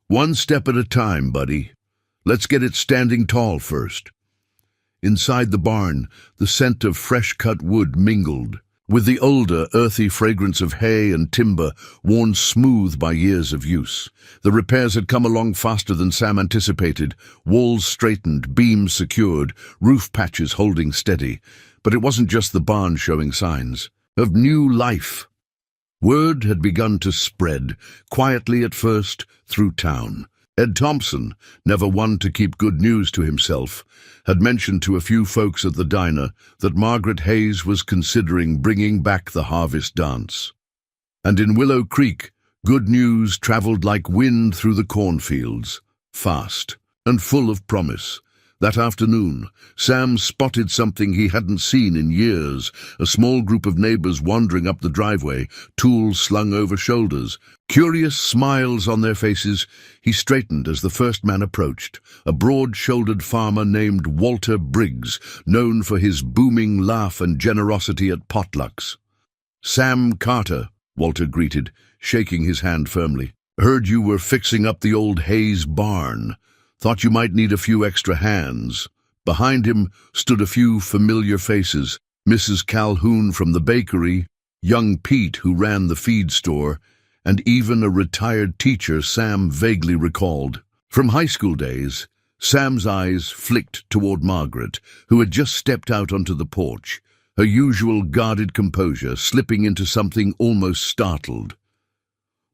"One step at a time, buddy. Let's get it standing tall first." Inside the barn, the scent of fresh-cut wood mingled with the older, earthy fragrance of hay and timber worn smooth by years of use. The repairs had come along faster than Sam anticipated, walls straightened, beams secured, roof patches holding steady. But it wasn't just the barn showing signs of new life. Word had begun to spread, quietly at first, through town. Ed Thompson, never one to keep good news to himself, had mentioned to a few folks at the diner that Margaret Hayes was considering bringing back the harvest dance. And in Willow Creek, good news traveled like wind through the cornfields, fast and full of promise. That afternoon, Sam spotted something he hadn't seen in years, a small group of neighbors wandering up the driveway, tools slung over shoulders. Curious smiles on their faces, he straightened as the first man approached, a broad-shouldered farmer named Walter Briggs, known for his booming laugh and generosity at potlucks. "Sam Carter," Walter greeted, shaking his hand firmly. "Heard you were fixing up the old Hayes barn. Thought you might need a few extra hands." Behind him stood a few familiar faces, Mrs. Calhoun from the bakery, young Pete who ran the feed store, and even a retired teacher Sam vaguely recalled. From high school days, Sam's eyes flicked toward Margaret, who had just stepped out onto the porch, her usual guarded composure slipping into something almost startled.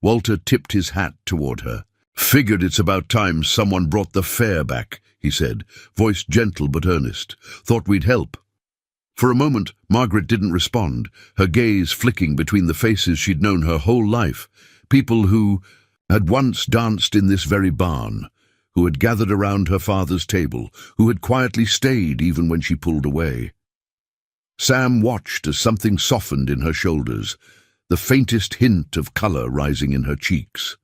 Walter tipped his hat toward her. "Figured it's about time someone brought the fair back," he said, voice gentle but earnest. "Thought we'd help." For a moment, Margaret didn't respond, her gaze flicking between the faces she'd known her whole life, people who had once danced in this very barn, who had gathered around her father's table, who had quietly stayed even when she pulled away. Sam watched as something softened in her shoulders, the faintest hint of color rising in her cheeks.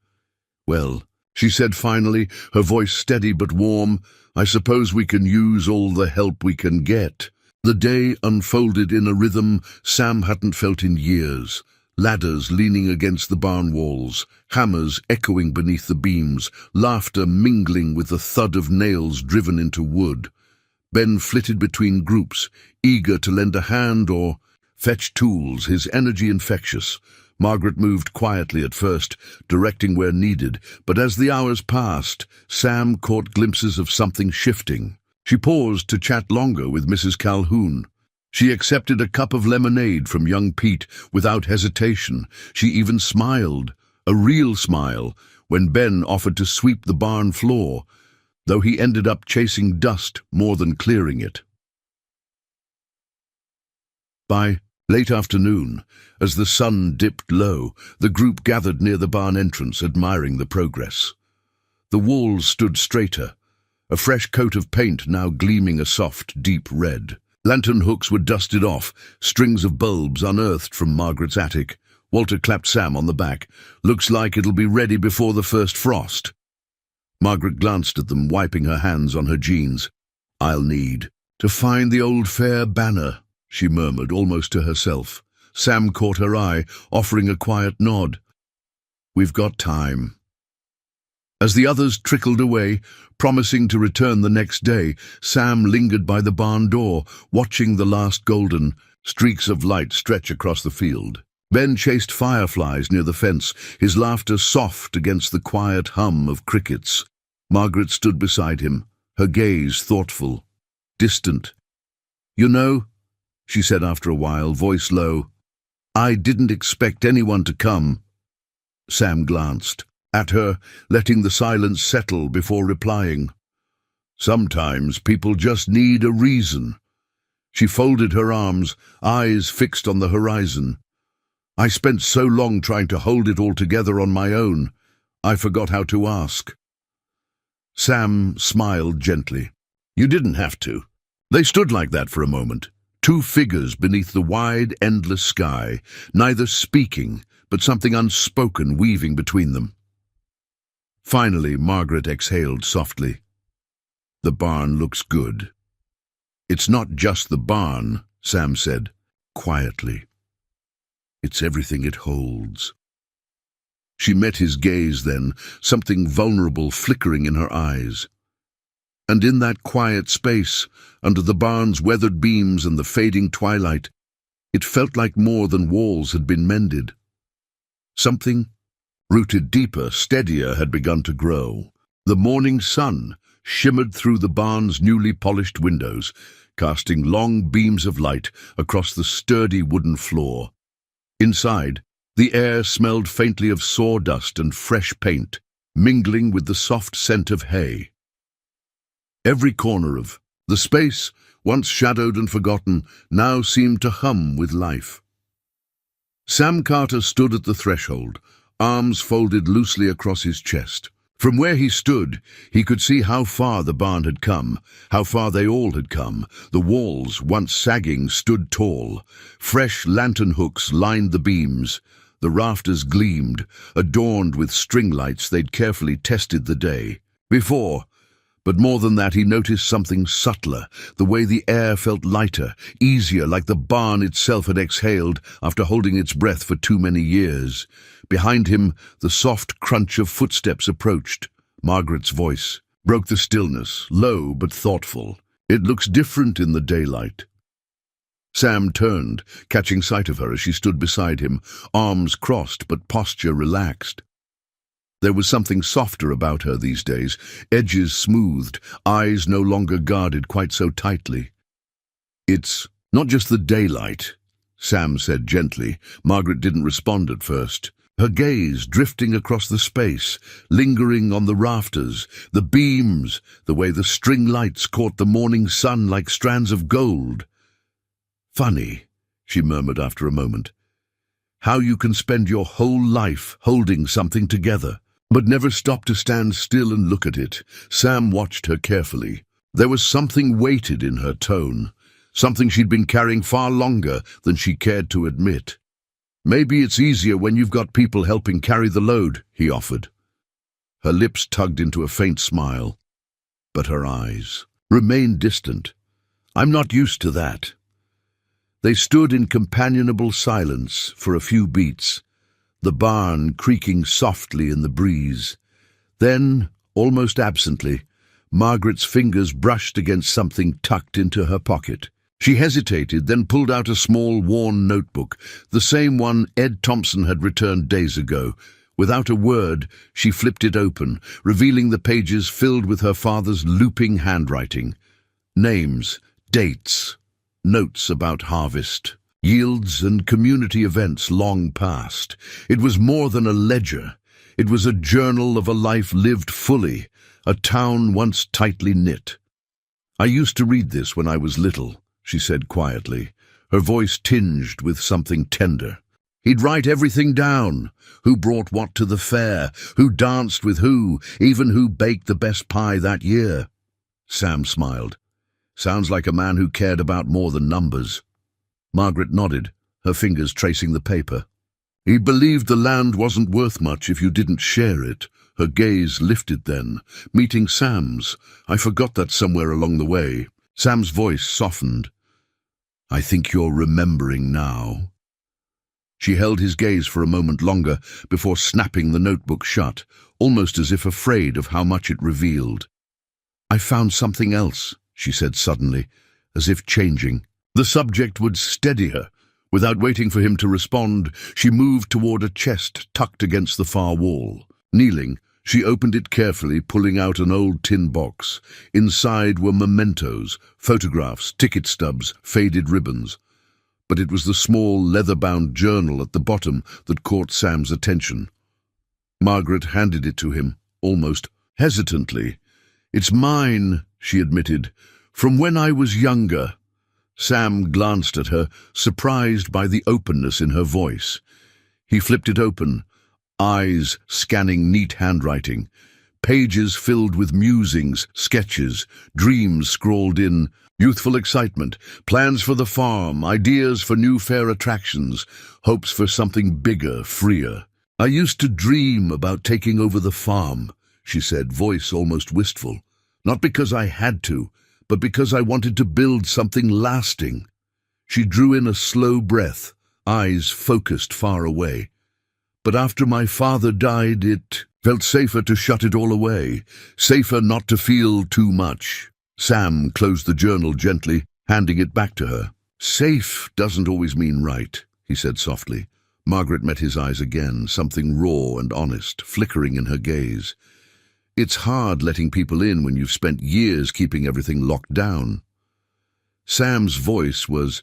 "Well," she said finally, her voice steady but warm, "I suppose we can use all the help we can get." The day unfolded in a rhythm Sam hadn't felt in years. Ladders leaning against the barn walls, hammers echoing beneath the beams, laughter mingling with the thud of nails driven into wood. Ben flitted between groups, eager to lend a hand or fetch tools, his energy infectious. Margaret moved quietly at first, directing where needed, but as the hours passed, Sam caught glimpses of something shifting. She paused to chat longer with Mrs. Calhoun. She accepted a cup of lemonade from young Pete without hesitation. She even smiled, a real smile, when Ben offered to sweep the barn floor, though he ended up chasing dust more than clearing it. By late afternoon, as the sun dipped low, the group gathered near the barn entrance, admiring the progress. The walls stood straighter, a fresh coat of paint now gleaming a soft, deep red. Lantern hooks were dusted off, strings of bulbs unearthed from Margaret's attic. Walter clapped Sam on the back. "Looks like it'll be ready before the first frost." Margaret glanced at them, wiping her hands on her jeans. "I'll need to find the old fair banner," she murmured, almost to herself. Sam caught her eye, offering a quiet nod. "We've got time." As the others trickled away, promising to return the next day, Sam lingered by the barn door, watching the last golden streaks of light stretch across the field. Ben chased fireflies near the fence, his laughter soft against the quiet hum of crickets. Margaret stood beside him, her gaze thoughtful, distant. "You know," she said after a while, voice low, "I didn't expect anyone to come." Sam glanced. at her, letting the silence settle before replying. Sometimes people just need a reason. She folded her arms, eyes fixed on the horizon. I spent so long trying to hold it all together on my own, I forgot how to ask. Sam smiled gently. You didn't have to. They stood like that for a moment, two figures beneath the wide, endless sky, neither speaking, but something unspoken weaving between them. Finally, Margaret exhaled softly. The barn looks good. It's not just the barn, Sam said, quietly. It's everything it holds. She met his gaze then, something vulnerable flickering in her eyes. And in that quiet space, under the barn's weathered beams and the fading twilight, it felt like more than walls had been mended. Something, rooted deeper, steadier, had begun to grow. The morning sun shimmered through the barn's newly polished windows, casting long beams of light across the sturdy wooden floor. Inside, the air smelled faintly of sawdust and fresh paint, mingling with the soft scent of hay. Every corner of the space, once shadowed and forgotten, now seemed to hum with life. Sam Carter stood at the threshold, arms folded loosely across his chest. From where he stood, he could see how far the barn had come, how far they all had come. The walls, once sagging, stood tall. Fresh lantern hooks lined the beams. The rafters gleamed, adorned with string lights they'd carefully tested the day before. But more than that, he noticed something subtler, the way the air felt lighter, easier, like the barn itself had exhaled after holding its breath for too many years. Behind him, the soft crunch of footsteps approached. Margaret's voice broke the stillness, low but thoughtful. It looks different in the daylight. Sam turned, catching sight of her as she stood beside him, arms crossed but posture relaxed. There was something softer about her these days, edges smoothed, eyes no longer guarded quite so tightly. It's not just the daylight, Sam said gently. Margaret didn't respond at first. Her gaze drifting across the space, lingering on the rafters, the beams, the way the string lights caught the morning sun like strands of gold. Funny, she murmured after a moment. How you can spend your whole life holding something together, but never stop to stand still and look at it. Sam watched her carefully. There was something weighted in her tone, something she'd been carrying far longer than she cared to admit. Maybe it's easier when you've got people helping carry the load, he offered. Her lips tugged into a faint smile, but her eyes remained distant. I'm not used to that. They stood in companionable silence for a few beats, the barn creaking softly in the breeze. Then, almost absently, Margaret's fingers brushed against something tucked into her pocket. She hesitated, then pulled out a small, worn notebook, the same one Ed Thompson had returned days ago. Without a word, she flipped it open, revealing the pages filled with her father's looping handwriting. Names, dates, notes about harvest, yields and community events long past. It was more than a ledger. It was a journal of a life lived fully, a town once tightly knit. I used to read this when I was little, she said quietly, her voice tinged with something tender. He'd write everything down, who brought what to the fair, who danced with who, even who baked the best pie that year. Sam smiled. Sounds like a man who cared about more than numbers. Margaret nodded, her fingers tracing the paper. He believed the land wasn't worth much if you didn't share it. Her gaze lifted then, meeting Sam's. I forgot that somewhere along the way. Sam's voice softened. I think you're remembering now. She held his gaze for a moment longer before snapping the notebook shut, almost as if afraid of how much it revealed. I found something else, she said suddenly, as if changing. The subject would steady her. Without waiting for him to respond, she moved toward a chest tucked against the far wall. Kneeling, she opened it carefully, pulling out an old tin box. Inside were mementos, photographs, ticket stubs, faded ribbons. But it was the small, leather-bound journal at the bottom that caught Sam's attention. Margaret handed it to him, almost hesitantly. "It's mine," she admitted, "from when I was younger." Sam glanced at her, surprised by the openness in her voice. He flipped it open, eyes scanning neat handwriting. Pages filled with musings, sketches, dreams scrawled in, youthful excitement, plans for the farm, ideas for new fair attractions, hopes for something bigger, freer. "I used to dream about taking over the farm," she said, voice almost wistful. "Not because I had to, but because I wanted to build something lasting." She drew in a slow breath, eyes focused far away. "But after my father died, it felt safer to shut it all away, safer not to feel too much." Sam closed the journal gently, handing it back to her. "Safe doesn't always mean right," he said softly. Margaret met his eyes again, something raw and honest, flickering in her gaze. "It's hard letting people in when you've spent years keeping everything locked down." Sam's voice was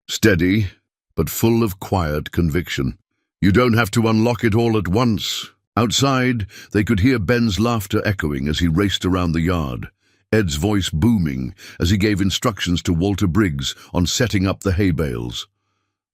steady, but full of quiet conviction. "You don't have to unlock it all at once." Outside, they could hear Ben's laughter echoing as he raced around the yard, Ed's voice booming as he gave instructions to Walter Briggs on setting up the hay bales.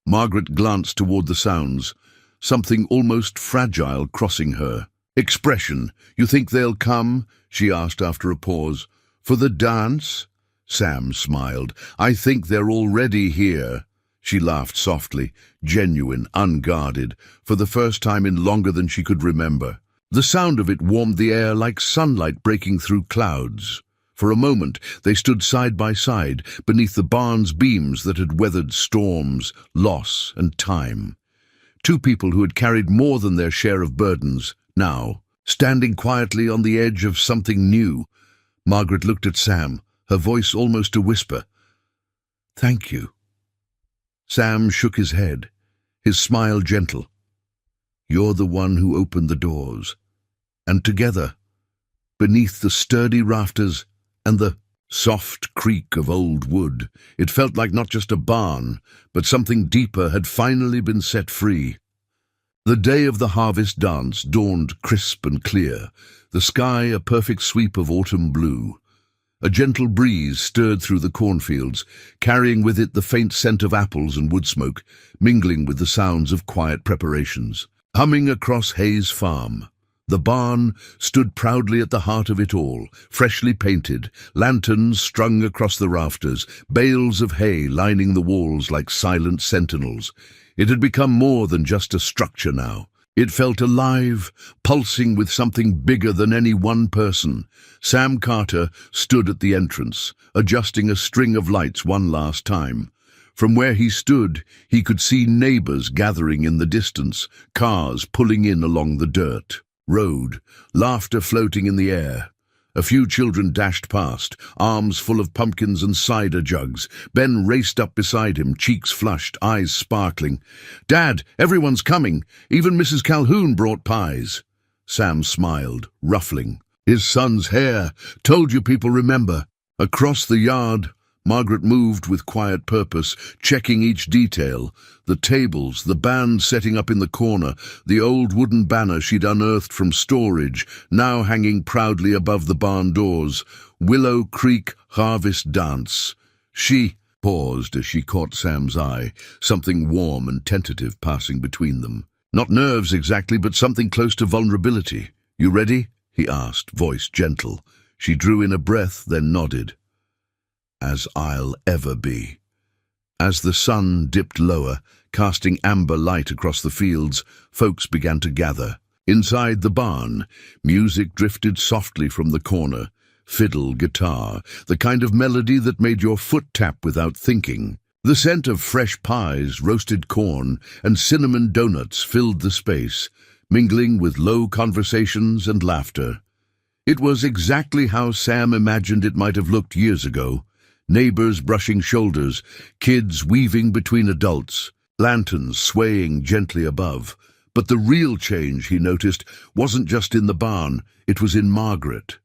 Margaret glanced toward the sounds, something almost fragile crossing her. "Expression, you think they'll come?" she asked after a pause. "For the dance?" Sam smiled. "I think they're already here." She laughed softly, genuine, unguarded, for the first time in longer than she could remember. The sound of it warmed the air like sunlight breaking through clouds. For a moment, they stood side by side beneath the barn's beams that had weathered storms, loss, and time. Two people who had carried more than their share of burdens, now, standing quietly on the edge of something new. Margaret looked at Sam, her voice almost a whisper. "Thank you." Sam shook his head, his smile gentle. "You're the one who opened the doors." And together, beneath the sturdy rafters and the soft creak of old wood, it felt like not just a barn, but something deeper had finally been set free. The day of the harvest dance dawned crisp and clear, the sky a perfect sweep of autumn blue. A gentle breeze stirred through the cornfields, carrying with it the faint scent of apples and wood smoke, mingling with the sounds of quiet preparations. Humming across Hayes Farm, the barn stood proudly at the heart of it all, freshly painted, lanterns strung across the rafters, bales of hay lining the walls like silent sentinels. It had become more than just a structure now. It felt alive, pulsing with something bigger than any one person. Sam Carter stood at the entrance, adjusting a string of lights one last time. From where he stood, he could see neighbors gathering in the distance, cars pulling in along the dirt road, laughter floating in the air. A few children dashed past, arms full of pumpkins and cider jugs. Ben raced up beside him, cheeks flushed, eyes sparkling. "Dad, everyone's coming. Even Mrs. Calhoun brought pies." Sam smiled, ruffling his son's hair. "Told you people remember." Across the yard, Margaret moved with quiet purpose, checking each detail. The tables, the band setting up in the corner, the old wooden banner she'd unearthed from storage, now hanging proudly above the barn doors. Willow Creek Harvest Dance. She paused as she caught Sam's eye, something warm and tentative passing between them. Not nerves exactly, but something close to vulnerability. "You ready?" he asked, voice gentle. She drew in a breath, then nodded. "As I'll ever be." As the sun dipped lower, casting amber light across the fields, folks began to gather. Inside the barn, music drifted softly from the corner, fiddle, guitar, the kind of melody that made your foot tap without thinking. The scent of fresh pies, roasted corn, and cinnamon donuts filled the space, mingling with low conversations and laughter. It was exactly how Sam imagined it might have looked years ago. Neighbors brushing shoulders, kids weaving between adults, lanterns swaying gently above. But the real change, he noticed, wasn't just in the barn, it was in Margaret.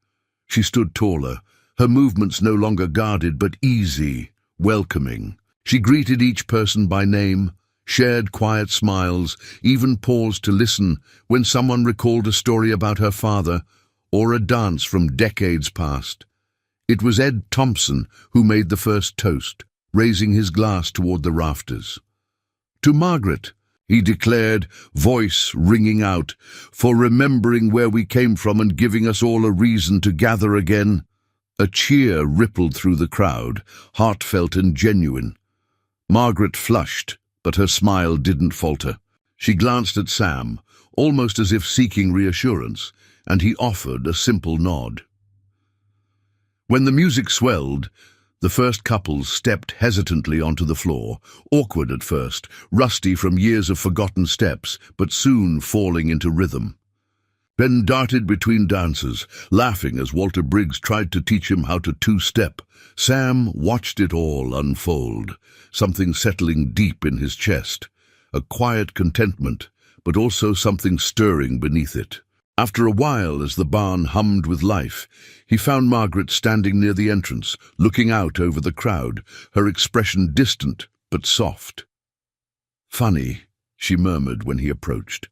She stood taller, her movements no longer guarded but easy, welcoming. She greeted each person by name, shared quiet smiles, even paused to listen when someone recalled a story about her father or a dance from decades past. It was Ed Thompson who made the first toast, raising his glass toward the rafters. "To Margaret," he declared, voice ringing out, "for remembering where we came from and giving us all a reason to gather again." A cheer rippled through the crowd, heartfelt and genuine. Margaret flushed, but her smile didn't falter. She glanced at Sam, almost as if seeking reassurance, and he offered a simple nod. When the music swelled, the first couple stepped hesitantly onto the floor, awkward at first, rusty from years of forgotten steps, but soon falling into rhythm. Ben darted between dancers, laughing as Walter Briggs tried to teach him how to two-step. Sam watched it all unfold, something settling deep in his chest, a quiet contentment, but also something stirring beneath it. After a while, as the barn hummed with life, he found Margaret standing near the entrance, looking out over the crowd, her expression distant but soft. "Funny," she murmured when he approached.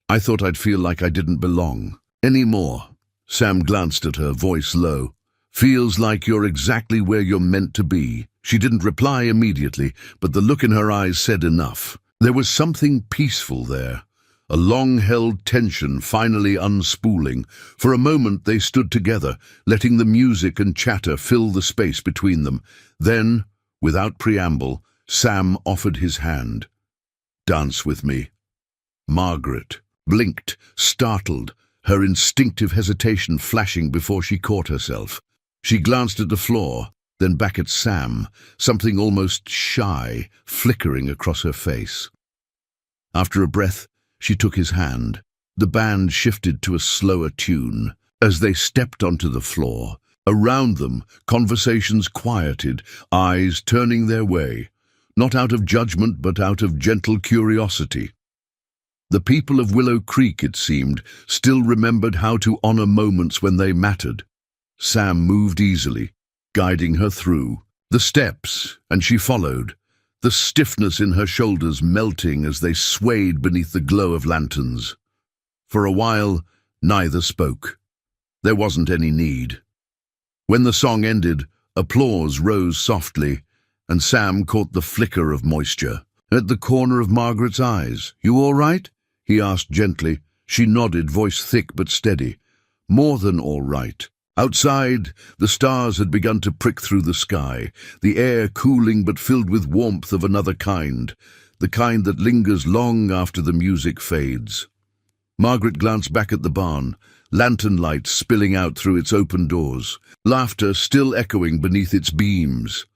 "I thought I'd feel like I didn't belong anymore." Sam glanced at her, voice low. "Feels like you're exactly where you're meant to be." She didn't reply immediately, but the look in her eyes said enough. There was something peaceful there, a long-held tension finally unspooling. For a moment they stood together, letting the music and chatter fill the space between them. Then, without preamble, Sam offered his hand. "Dance with me." Margaret blinked, startled, her instinctive hesitation flashing before she caught herself. She glanced at the floor, then back at Sam, something almost shy flickering across her face. After a breath, she took his hand. The band shifted to a slower tune. As they stepped onto the floor, around them, conversations quieted, eyes turning their way, not out of judgment but out of gentle curiosity. The people of Willow Creek, it seemed, still remembered how to honor moments when they mattered. Sam moved easily, guiding her through the steps, and she followed, the stiffness in her shoulders melting as they swayed beneath the glow of lanterns. For a while, neither spoke. There wasn't any need. When the song ended, applause rose softly, and Sam caught the flicker of moisture at the corner of Margaret's eyes. "You all right?" he asked gently. She nodded, voice thick but steady. "More than all right." Outside, the stars had begun to prick through the sky, the air cooling but filled with warmth of another kind, the kind that lingers long after the music fades. Margaret glanced back at the barn, lantern lights spilling out through its open doors, laughter still echoing beneath its beams.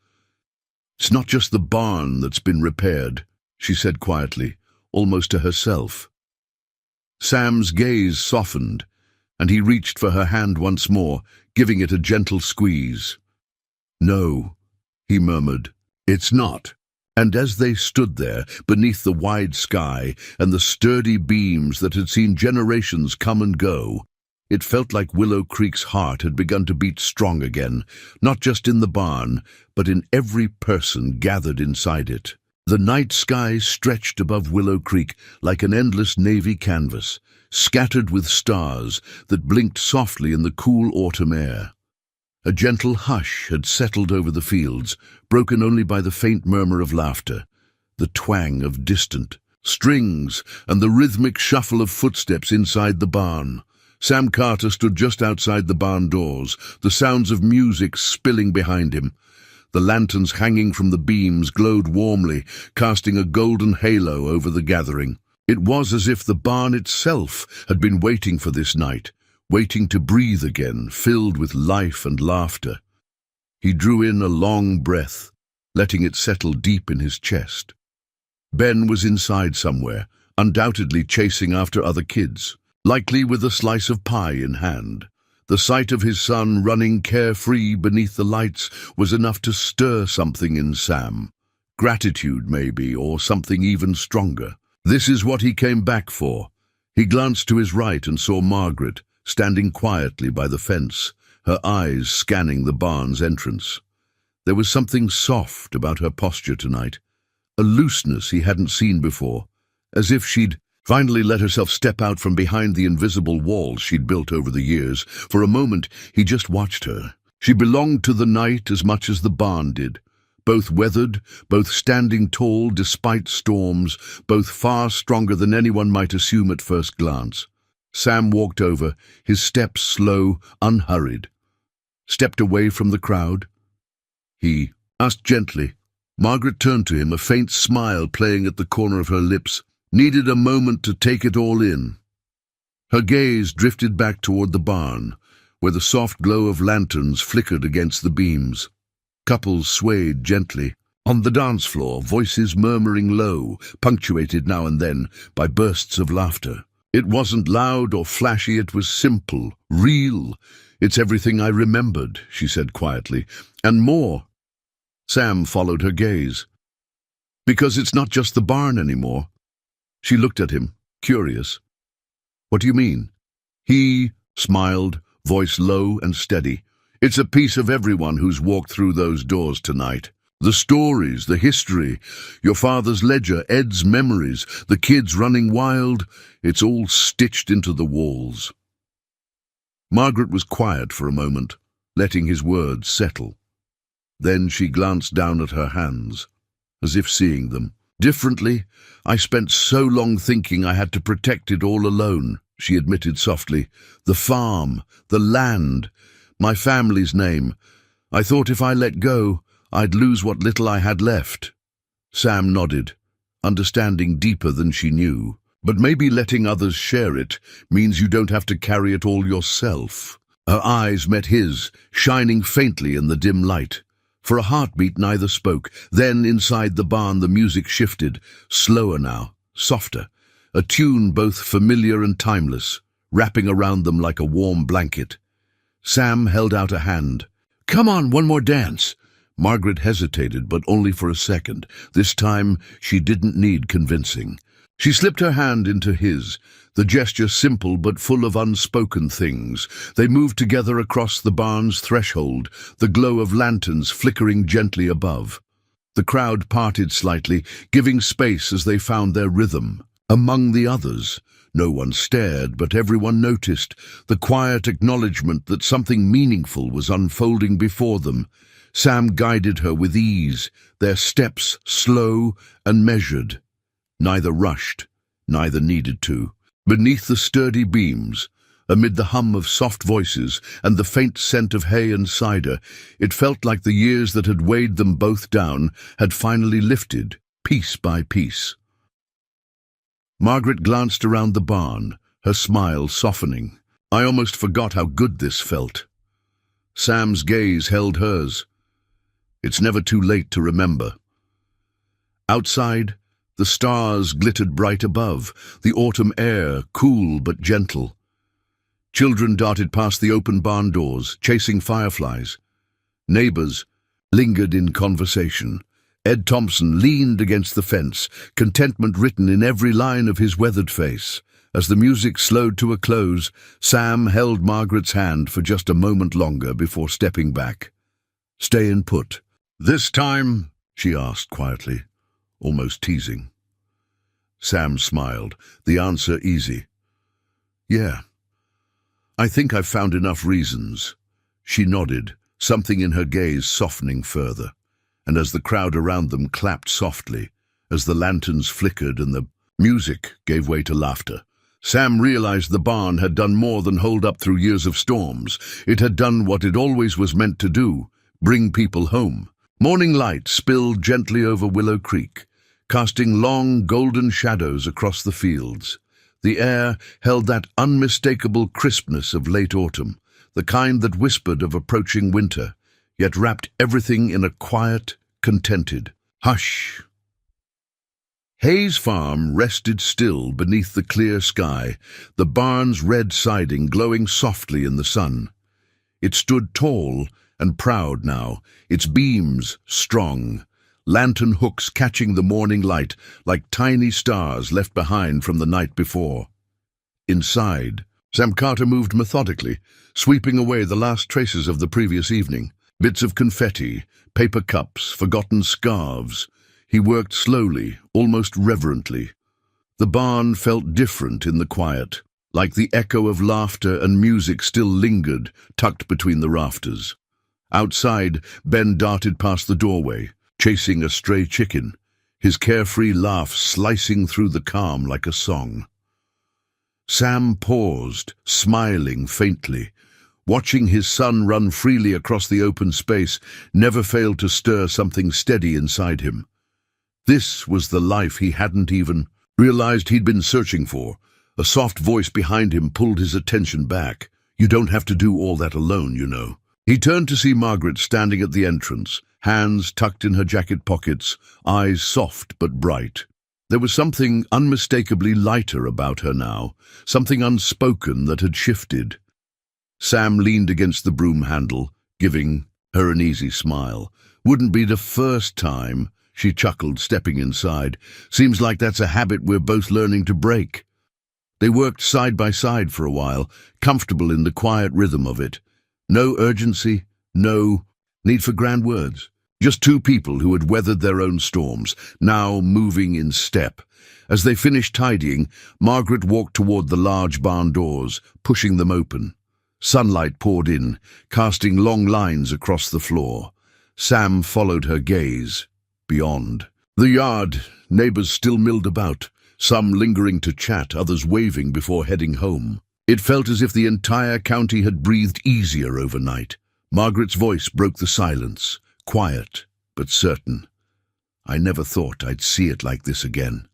"It's not just the barn that's been repaired," she said quietly, almost to herself. Sam's gaze softened, and he reached for her hand once more, giving it a gentle squeeze. "No," he murmured, "it's not." And as they stood there, beneath the wide sky and the sturdy beams that had seen generations come and go, it felt like Willow Creek's heart had begun to beat strong again, not just in the barn, but in every person gathered inside it. The night sky stretched above Willow Creek like an endless navy canvas, scattered with stars that blinked softly in the cool autumn air. A gentle hush had settled over the fields, broken only by the faint murmur of laughter, the twang of distant strings, and the rhythmic shuffle of footsteps inside the barn. Sam Carter stood just outside the barn doors, the sounds of music spilling behind him. The lanterns hanging from the beams glowed warmly, casting a golden halo over the gathering. It was as if the barn itself had been waiting for this night, waiting to breathe again, filled with life and laughter. He drew in a long breath, letting it settle deep in his chest. Ben was inside somewhere, undoubtedly chasing after other kids, likely with a slice of pie in hand. The sight of his son running carefree beneath the lights was enough to stir something in Sam. Gratitude, maybe, or something even stronger. This is what he came back for. He glanced to his right and saw Margaret, standing quietly by the fence, her eyes scanning the barn's entrance. There was something soft about her posture tonight, a looseness he hadn't seen before, as if she'd finally let herself step out from behind the invisible walls she'd built over the years. For a moment, he just watched her. She belonged to the night as much as the barn did. Both weathered, both standing tall despite storms, both far stronger than anyone might assume at first glance. Sam walked over, his steps slow, unhurried. Stepped away from the crowd. He asked gently. Margaret turned to him, a faint smile playing at the corner of her lips. Needed a moment to take it all in. Her gaze drifted back toward the barn, where the soft glow of lanterns flickered against the beams. Couples swayed gently. On the dance floor, voices murmuring low, punctuated now and then by bursts of laughter. It wasn't loud or flashy, it was simple, real. It's everything I remembered, she said quietly, and more. Sam followed her gaze. Because it's not just the barn anymore. She looked at him, curious. What do you mean? He smiled, voice low and steady. It's a piece of everyone who's walked through those doors tonight. The stories, the history, your father's ledger, Ed's memories, the kids running wild, it's all stitched into the walls. Margaret was quiet for a moment, letting his words settle. Then she glanced down at her hands, as if seeing them. Differently, I spent so long thinking I had to protect it all alone, she admitted softly. The farm, the land, my family's name. I thought if I let go, I'd lose what little I had left. Sam nodded, understanding deeper than she knew. But maybe letting others share it means you don't have to carry it all yourself. Her eyes met his, shining faintly in the dim light. For a heartbeat, neither spoke. Then, inside the barn, the music shifted, slower now, softer, a tune both familiar and timeless, wrapping around them like a warm blanket. Sam held out a hand. "Come on, one more dance." Margaret hesitated, but only for a second. This time, she didn't need convincing. She slipped her hand into his, the gesture simple but full of unspoken things. They moved together across the barn's threshold, the glow of lanterns flickering gently above. The crowd parted slightly, giving space as they found their rhythm. Among the others, no one stared, but everyone noticed, the quiet acknowledgement that something meaningful was unfolding before them. Sam guided her with ease, their steps slow and measured. Neither rushed, neither needed to. Beneath the sturdy beams, amid the hum of soft voices and the faint scent of hay and cider, it felt like the years that had weighed them both down had finally lifted, piece by piece. Margaret glanced around the barn, her smile softening. I almost forgot how good this felt. Sam's gaze held hers. It's never too late to remember. Outside, the stars glittered bright above, the autumn air cool but gentle. Children darted past the open barn doors, chasing fireflies. Neighbors lingered in conversation. Ed Thompson leaned against the fence, contentment written in every line of his weathered face. As the music slowed to a close, Sam held Margaret's hand for just a moment longer before stepping back. "Stay put." "This time?" she asked quietly, almost teasing. Sam smiled, the answer easy. "Yeah. I think I've found enough reasons." She nodded, something in her gaze softening further, and as the crowd around them clapped softly, as the lanterns flickered and the music gave way to laughter, Sam realized the barn had done more than hold up through years of storms. It had done what it always was meant to do, bring people home. Morning light spilled gently over Willow Creek, casting long golden shadows across the fields. The air held that unmistakable crispness of late autumn, the kind that whispered of approaching winter, yet wrapped everything in a quiet, contented hush. Hayes Farm rested still beneath the clear sky, the barn's red siding glowing softly in the sun. It stood tall and proud now, its beams strong, lantern hooks catching the morning light like tiny stars left behind from the night before. Inside, Sam Carter moved methodically, sweeping away the last traces of the previous evening. Bits of confetti, paper cups, forgotten scarves. He worked slowly, almost reverently. The barn felt different in the quiet, like the echo of laughter and music still lingered, tucked between the rafters. Outside, Ben darted past the doorway, chasing a stray chicken, his carefree laugh slicing through the calm like a song. Sam paused, smiling faintly. Watching his son run freely across the open space never failed to stir something steady inside him. This was the life he hadn't even realized he'd been searching for. A soft voice behind him pulled his attention back. "You don't have to do all that alone, you know." He turned to see Margaret standing at the entrance, hands tucked in her jacket pockets, eyes soft but bright. There was something unmistakably lighter about her now, something unspoken that had shifted. Sam leaned against the broom handle, giving her an easy smile. "Wouldn't be the first time," she chuckled, stepping inside. "Seems like that's a habit we're both learning to break." They worked side by side for a while, comfortable in the quiet rhythm of it. No urgency, no need for grand words. Just two people who had weathered their own storms, now moving in step. As they finished tidying, Margaret walked toward the large barn doors, pushing them open. Sunlight poured in, casting long lines across the floor. Sam followed her gaze. Beyond the yard, neighbors still milled about, some lingering to chat, others waving before heading home. It felt as if the entire county had breathed easier overnight. Margaret's voice broke the silence, quiet but certain. "I never thought I'd see it like this again."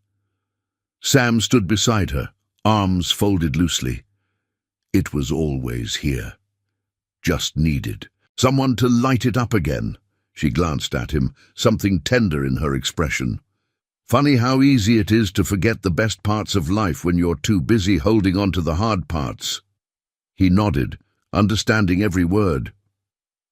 Sam stood beside her, arms folded loosely. It was always here. Just needed someone to light it up again. She glanced at him, something tender in her expression. "Funny how easy it is to forget the best parts of life when you're too busy holding on to the hard parts." He nodded, understanding every word.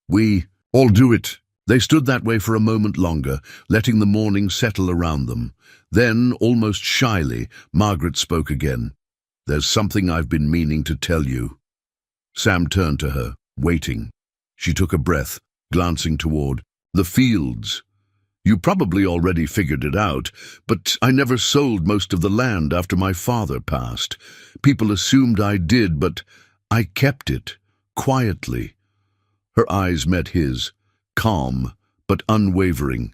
"We all do it." They stood that way for a moment longer, letting the morning settle around them. Then, almost shyly, Margaret spoke again. "There's something I've been meaning to tell you." Sam turned to her, waiting. She took a breath, glancing toward the fields. "You probably already figured it out, but I never sold most of the land after my father passed. People assumed I did, but I kept it, quietly." Her eyes met his, calm but unwavering.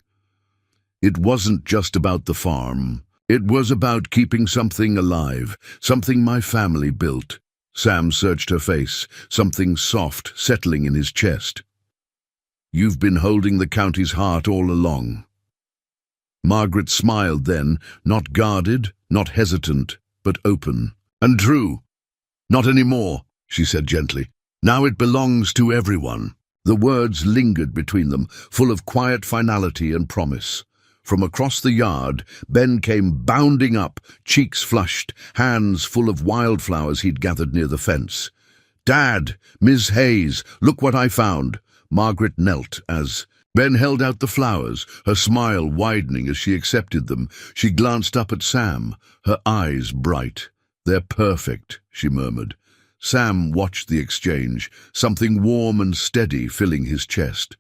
"It wasn't just about the farm. It was about keeping something alive, something my family built." Sam searched her face, something soft settling in his chest. "You've been holding the county's heart all along." Margaret smiled then, not guarded, not hesitant, but open. "And true. Not anymore," she said gently. "Now it belongs to everyone." The words lingered between them, full of quiet finality and promise. From across the yard, Ben came bounding up, cheeks flushed, hands full of wildflowers he'd gathered near the fence. "Dad, Miss Hayes, look what I found." Margaret knelt as Ben held out the flowers, her smile widening as she accepted them. She glanced up at Sam, her eyes bright. "They're perfect," she murmured. Sam watched the exchange, something warm and steady filling his chest.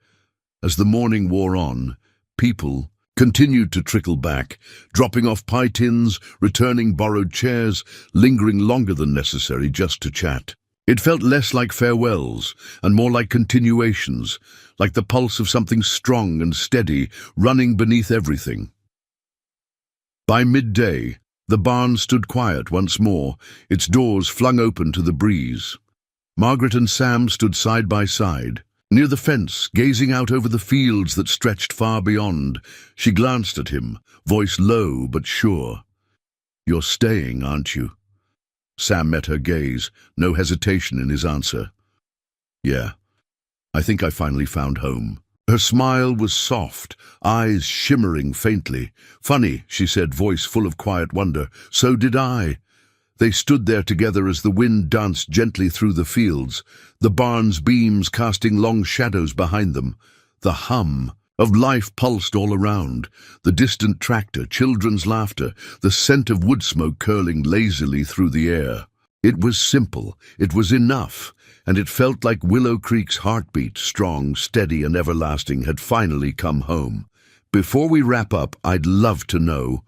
As the morning wore on, people continued to trickle back, dropping off pie tins, returning borrowed chairs, lingering longer than necessary just to chat. It felt less like farewells and more like continuations, like the pulse of something strong and steady running beneath everything. By midday, the barn stood quiet once more, its doors flung open to the breeze. Margaret and Sam stood side by side, near the fence, gazing out over the fields that stretched far beyond. She glanced at him, voice low but sure. "You're staying, aren't you?" Sam met her gaze, no hesitation in his answer. "Yeah, I think I finally found home." Her smile was soft, eyes shimmering faintly. "Funny," she said, voice full of quiet wonder. "So did I." They stood there together as the wind danced gently through the fields, the barn's beams casting long shadows behind them. The hum of life pulsed all around, the distant tractor, children's laughter, the scent of wood smoke curling lazily through the air. It was simple, it was enough, and it felt like Willow Creek's heartbeat, strong, steady, and everlasting, had finally come home. Before we wrap up, I'd love to know,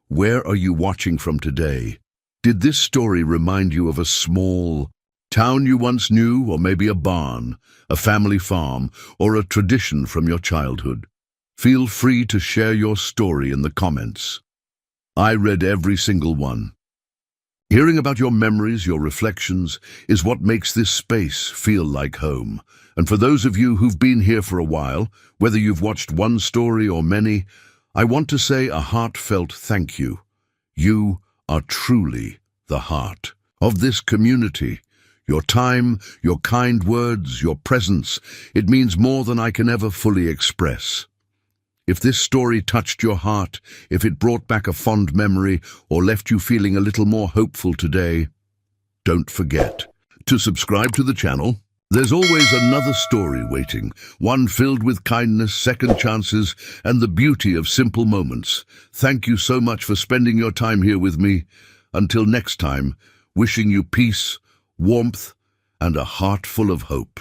where are you watching from today? Did this story remind you of a small town you once knew, or maybe a barn, a family farm, or a tradition from your childhood? Feel free to share your story in the comments. I read every single one. Hearing about your memories, your reflections, is what makes this space feel like home. And for those of you who've been here for a while, whether you've watched one story or many, I want to say a heartfelt thank you. You are truly the heart of this community. Your time, your kind words, your presence, it means more than I can ever fully express. If this story touched your heart, if it brought back a fond memory, or left you feeling a little more hopeful today, don't forget to subscribe to the channel. There's always another story waiting, one filled with kindness, second chances, and the beauty of simple moments. Thank you so much for spending your time here with me. Until next time, wishing you peace, warmth, and a heart full of hope.